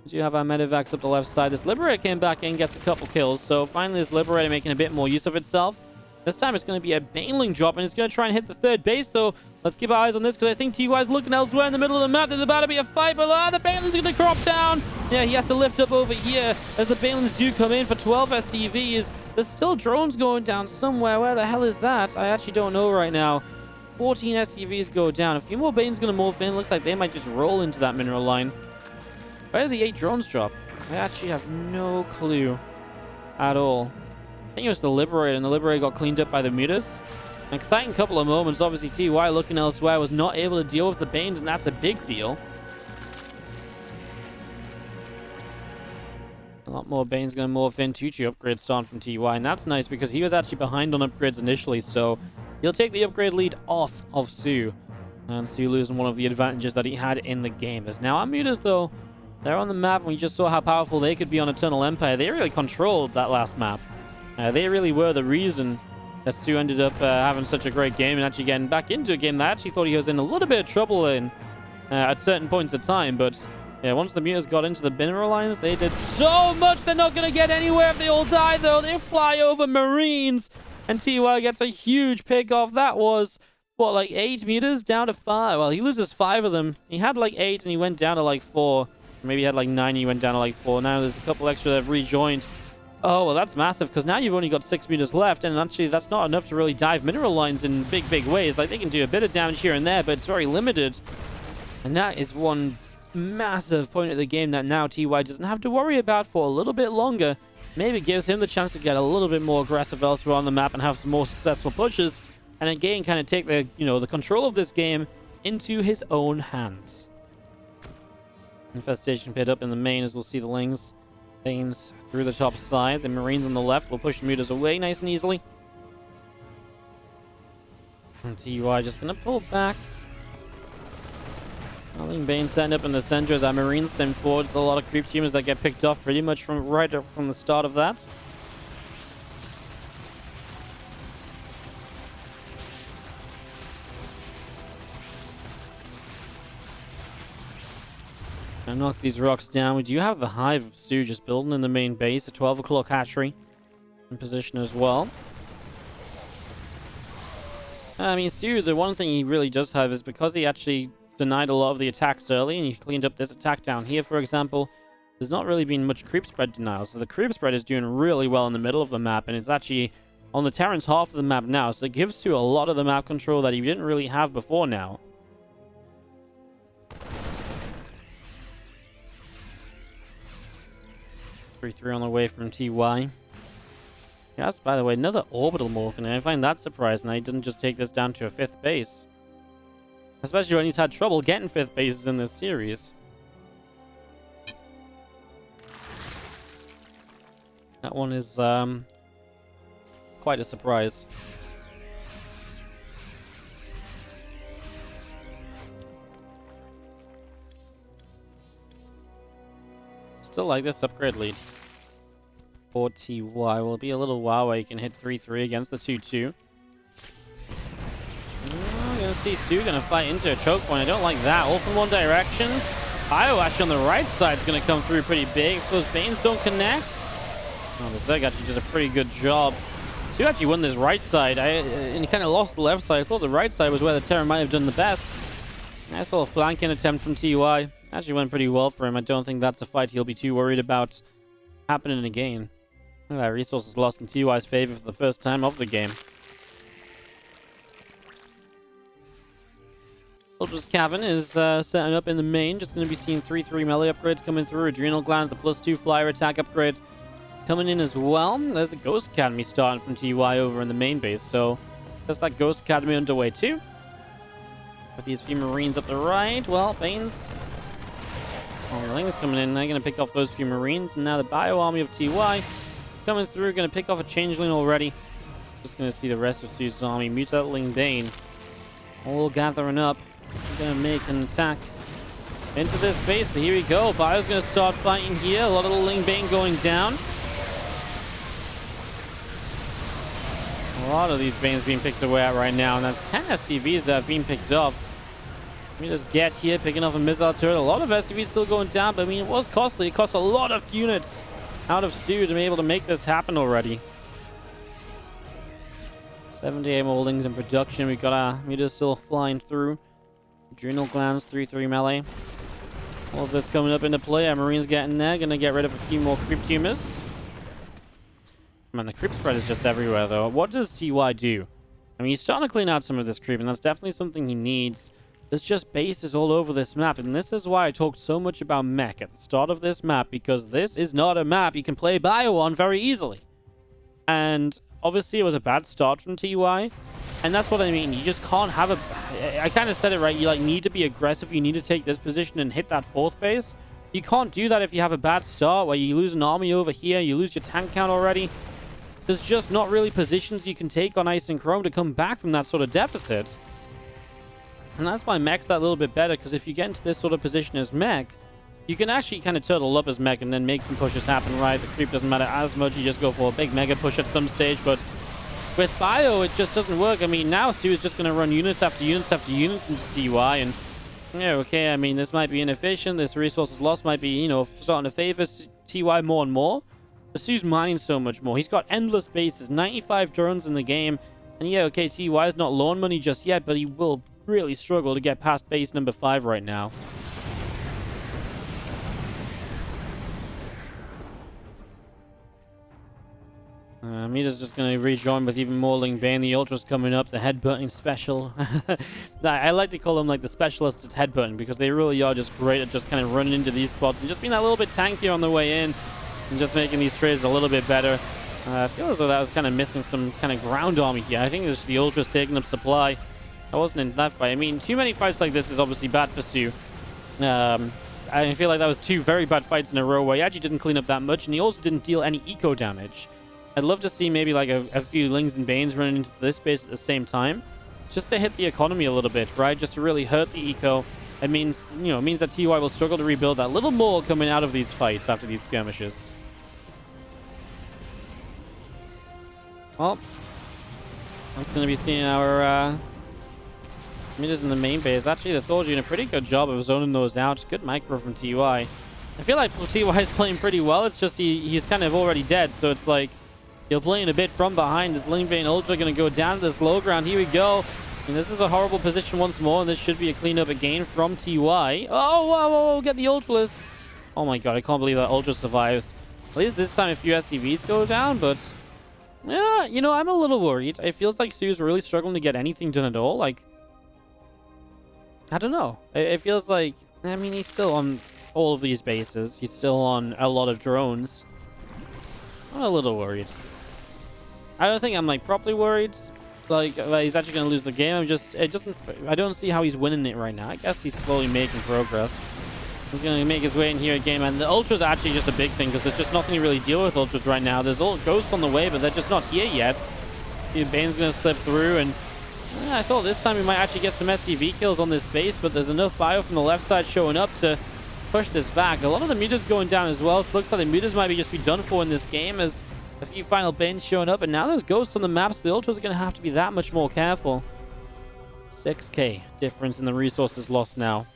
We do have our Medivacs up the left side. This Liberator came back in, gets a couple kills. So finally, this Liberator making a bit more use of itself. This time it's going to be a Baneling drop, and it's going to try and hit the third base, though. Let's keep our eyes on this, because I think TY's looking elsewhere in the middle of the map. There's about to be a fight, but the Baneling's going to crop down. Yeah, he has to lift up over here as the Banelings do come in for 12 SCVs. There's still drones going down somewhere. Where the hell is that? I actually don't know right now. 14 SCVs go down. A few more Banes going to morph in. Looks like they might just roll into that mineral line. Where did the 8 drones drop? I actually have no clue at all. I think it was the Liberator, and the Liberator got cleaned up by the mutas. An exciting couple of moments. Obviously, TY looking elsewhere, was not able to deal with the Banes, and that's a big deal. A lot more Banes going to morph in. 2-2 upgrade start from TY, and that's nice because he was actually behind on upgrades initially, so he'll take the upgrade lead off of soO. And soO losing one of the advantages that he had in the game. As now our mutas, though, they're on the map, and we just saw how powerful they could be on Eternal Empire. They really controlled that last map. They really were the reason that soO ended up having such a great game and actually getting back into a game that I actually thought he was in a little bit of trouble in at certain points of time. But yeah, once the mutas got into the mineral lines, they did so much. They're not going to get anywhere if they all die, though. They fly over Marines, and TY gets a huge pick off. That was, what, like 8 mutas down to 5. Well, he loses 5 of them. He had like 8, and he went down to like 4. Maybe he had like 9, and he went down to like 4. Now there's a couple extra that have rejoined. Oh, well, that's massive, because now you've only got 6 meters left, and actually that's not enough to really dive mineral lines in big, big ways. Like, they can do a bit of damage here and there, but it's very limited. And that is one massive point of the game that now TY doesn't have to worry about for a little bit longer. Maybe gives him the chance to get a little bit more aggressive elsewhere on the map and have some more successful pushes, and again, kind of take the, the control of this game into his own hands. Infestation pit up in the main, as we'll see the Lings. Banes through the top side. The Marines on the left will push the mutas away nice and easily. And TY just going to pull back. I think Bane's setting up in the center as our Marines stem forward. There's a lot of creep tumors that get picked off pretty much from right up from the start of that. And knock these rocks down. We do have the Hive of soO just building in the main base. A 12 o'clock hatchery in position as well. I mean, soO, the one thing he really does have is because he actually denied a lot of the attacks early, and he cleaned up this attack down here, for example, there's not really been much creep spread denial. So the creep spread is doing really well in the middle of the map, and it's actually on the Terran's half of the map now. So it gives soO a lot of the map control that he didn't really have before now. Three on the way from TY. Yes, by the way, another orbital morph, and I find that surprising that he didn't just take this down to a 5th base. Especially when he's had trouble getting 5th bases in this series. That one is quite a surprise. Still like this upgrade lead for TY. Will be a little while where you can hit 3-3 against the 2-2. We're going to see soO going to fight into a choke point. I don't like that. All from one direction. Actually on the right side is going to come through pretty big. If those Banes don't connect. Oh, the Zerg actually does a pretty good job. soO actually won this right side. And he kind of lost the left side. I thought the right side was where the Terran might have done the best. Nice little flanking attempt from TY. Actually went pretty well for him. I don't think that's a fight he'll be too worried about happening again. That resource is lost in TY's favor for the first time of the game. Ultra's Cavern is setting up in the main. Just going to be seeing 3-3 melee upgrades coming through. Adrenal Glands, the +2 flyer attack upgrade coming in as well. There's the Ghost Academy starting from TY over in the main base. So there's that Ghost Academy underway too. With these few Marines up the right. Well, Banes... Oh, the Ling's coming in. They're going to pick off those few Marines. And now the Bio Army of TY coming through. Going to pick off a Changeling already. Just going to see the rest of soO's army. Mutantling Bane all gathering up. Going to make an attack into this base. So here we go. Bio's going to start fighting here. A lot of the Ling Bane going down. A lot of these Banes being picked away at right now. And that's 10 SCVs that have been picked up. Let me just get here, picking off a missile turret. A lot of SCVs still going down, but I mean, it was costly. It cost a lot of units out of soO to be able to make this happen already. 78 moldings in production. We've got our meters still flying through. Adrenal glands, 3-3 melee. All of this coming up into play. Our Marine's getting there. Gonna get rid of a few more creep tumors. Man, the creep spread is just everywhere, though. What does TY do? I mean, he's starting to clean out some of this creep, and that's definitely something he needs. There's just bases all over this map, and this is why I talked so much about mech at the start of this map, because this is not a map you can play bio on very easily. And obviously, it was a bad start from TY, and that's what I mean. You just can't have a... I kind of said it right. You need to be aggressive. You need to take this position and hit that fourth base. You can't do that if you have a bad start, where you lose an army over here, you lose your tank count already. There's just not really positions you can take on Ice and Chrome to come back from that sort of deficit. And that's why mech's that little bit better, because if you get into this sort of position as mech, you can actually kind of turtle up as mech and then make some pushes happen, right? The creep doesn't matter as much. You just go for a big mega push at some stage, but with bio, it just doesn't work. I mean, now soO is just going to run units after units after units into TY, and yeah, okay, I mean, this might be inefficient. This resources loss might be, starting to favor TY more and more. But soO's mining so much more. He's got endless bases, 95 drones in the game, and yeah, okay, TY is not lawn money just yet, but he will really struggle to get past base number 5 right now. Mita's just going to rejoin with even more Ling Bane. The Ultra's coming up, the headbutting special. I like to call them like the specialists at headbutting, because they really are just great at just kind of running into these spots and just being that little bit tankier on the way in and just making these trades a little bit better. I feel as though that was kind of missing some kind of ground army here. I think it's the Ultra's taking up supply. I wasn't in that fight. I mean, too many fights like this is obviously bad for soO. I feel like that was 2 very bad fights in a row where he actually didn't clean up that much, and he also didn't deal any eco damage. I'd love to see maybe like a few Lings and Banes running into this base at the same time, just to hit the economy a little bit, right? Just to really hurt the eco. It means, it means that TY will struggle to rebuild that little more coming out of these fights after these skirmishes. Well, that's going to be seeing our meters in the main base. Actually, the Thor's doing a pretty good job of zoning those out. Good micro from TY. I feel like TY is playing pretty well. It's just he's kind of already dead, so it's like you're playing a bit from behind. This Ling Bane Ultra going to go down to this low ground. Here we go. And this is a horrible position once more, and this should be a cleanup again from TY. Oh, whoa, get the Ultralisk. Oh my god, I can't believe that Ultra survives. At least this time a few SCVs go down, but yeah, I'm a little worried. It feels like soO's really struggling to get anything done at all. Like, I don't know. It feels like, I mean, he's still on all of these bases. He's still on a lot of drones. I'm a little worried. I don't think I'm like properly worried. Like he's actually going to lose the game. I don't see how he's winning it right now. I guess he's slowly making progress. He's going to make his way in here again, and the Ultra's actually just a big thing, because there's just nothing to really deal with Ultras right now. There's all ghosts on the way, but they're just not here yet. Bane's going to slip through, and I thought this time we might actually get some SCV kills on this base, but there's enough bio from the left side showing up to push this back. A lot of the meters going down as well, so it looks like the meters might just be done for in this game, as a few final Banes showing up, and now there's ghosts on the map, so the Ultras are going to have to be that much more careful. 6k difference in the resources lost now.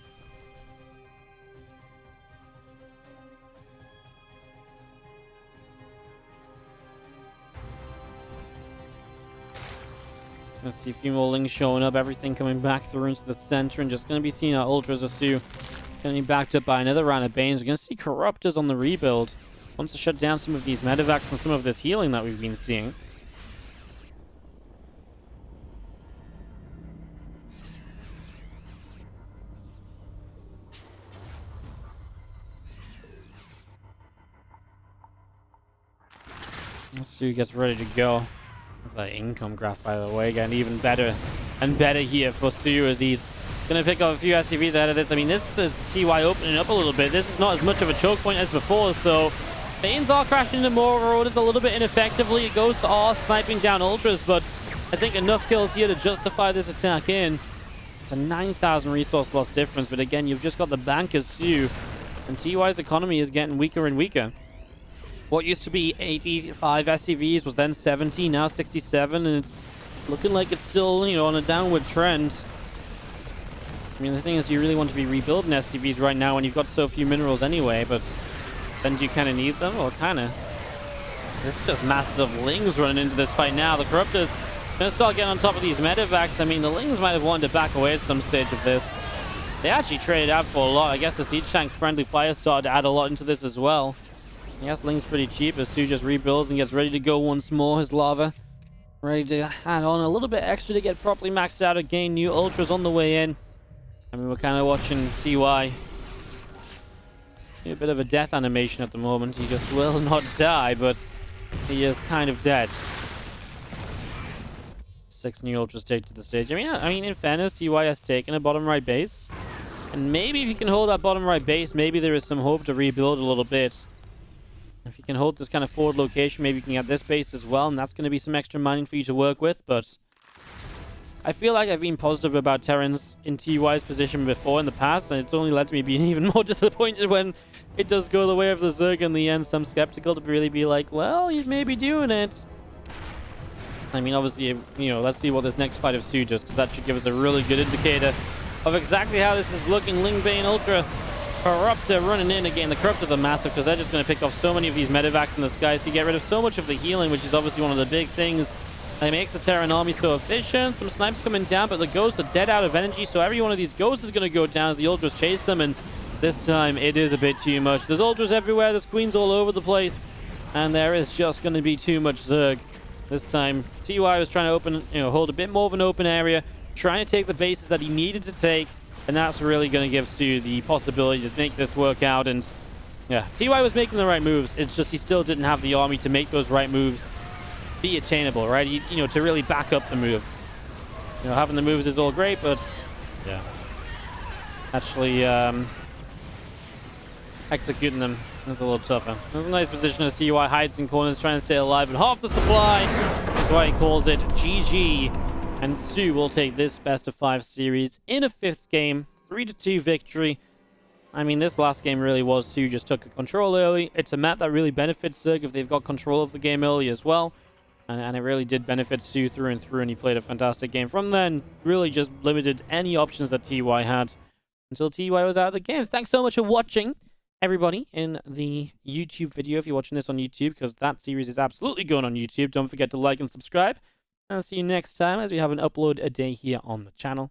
Gonna see a few more Lings showing up, everything coming back through into the center, and just gonna be seeing our Ultras of soO gonna be backed up by another round of Banes. We're gonna see Corruptors on the rebuild. Wants to shut down some of these medevacs and some of this healing that we've been seeing. soO gets ready to go. That income graph, by the way, getting even better and better here for soO, as he's going to pick up a few SCVs ahead of this. I mean, this is TY opening up a little bit. This is not as much of a choke point as before, so Banes are crashing into more orders a little bit ineffectively. Ghosts are sniping down Ultras, but I think enough kills here to justify this attack in. It's a 9,000 resource loss difference, but again, you've just got the bank as soO, and TY's economy is getting weaker and weaker. What used to be 85 SCVs was then 70, now 67, and it's looking like it's still, on a downward trend. I mean, the thing is, do you really want to be rebuilding SCVs right now when you've got so few minerals anyway, but then do you kind of need them? Or kind of? This is just masses of Lings running into this fight now. The Corruptors Gonna start getting on top of these medevacs. I mean, the Lings might have wanted to back away at some stage of this. They actually traded out for a lot. I guess the siege tank friendly fire started to add a lot into this as well. I guess Ling's pretty cheap as soO just rebuilds and gets ready to go once more. His lava ready to add on a little bit extra to get properly maxed out again. New ultras on the way in. I mean, we're kind of watching TY a bit of a death animation at the moment. He just will not die, but he is kind of dead. 6 new ultras take to the stage. I mean, in fairness, TY has taken a bottom right base. And maybe if you can hold that bottom right base, maybe there is some hope to rebuild a little bit. If you can hold this kind of forward location, maybe you can get this base as well, and that's going to be some extra mining for you to work with. But I feel like I've been positive about Terrans in TY's position before in the past, and it's only led to me being even more disappointed when it does go the way of the Zerg in the end. So I'm skeptical to really be like, well, he's maybe doing it. I mean, obviously, you know, let's see what this next fight of soO does, because that should give us a really good indicator of exactly how this is looking. Lingbane Ultra Corruptor running in again. The Corruptors are massive because they're just going to pick off so many of these medevacs in the sky, so you get rid of so much of the healing, which is obviously one of the big things that makes the Terran army so efficient. Some snipes coming down, but the Ghosts are dead out of energy, so every one of these Ghosts is going to go down as the Ultras chase them, and this time it is a bit too much. There's Ultras everywhere, there's Queens all over the place, and there is just going to be too much Zerg. This time, TY was trying to hold a bit more of an open area, trying to take the bases that he needed to take, and that's really going to give soO the possibility to make this work out. And yeah, TY was making the right moves. It's just he still didn't have the army to make those right moves be attainable, right? To really back up the moves. Having the moves is all great, but yeah, actually executing them is a little tougher. There's a nice position as TY hides in corners, trying to stay alive, but half the supply. That's why he calls it GG. And soO will take this best of 5 series in a 5th game, 3-2 victory. I mean, this last game really was soO just took control early. It's a map that really benefits Zerg if they've got control of the game early as well. And it really did benefit soO through and through, and he played a fantastic game. From then, really just limited any options that TY had until TY was out of the game. Thanks so much for watching, everybody, in the YouTube video, if you're watching this on YouTube, because that series is absolutely going on YouTube. Don't forget to like and subscribe. I'll see you next time as we have an upload a day here on the channel.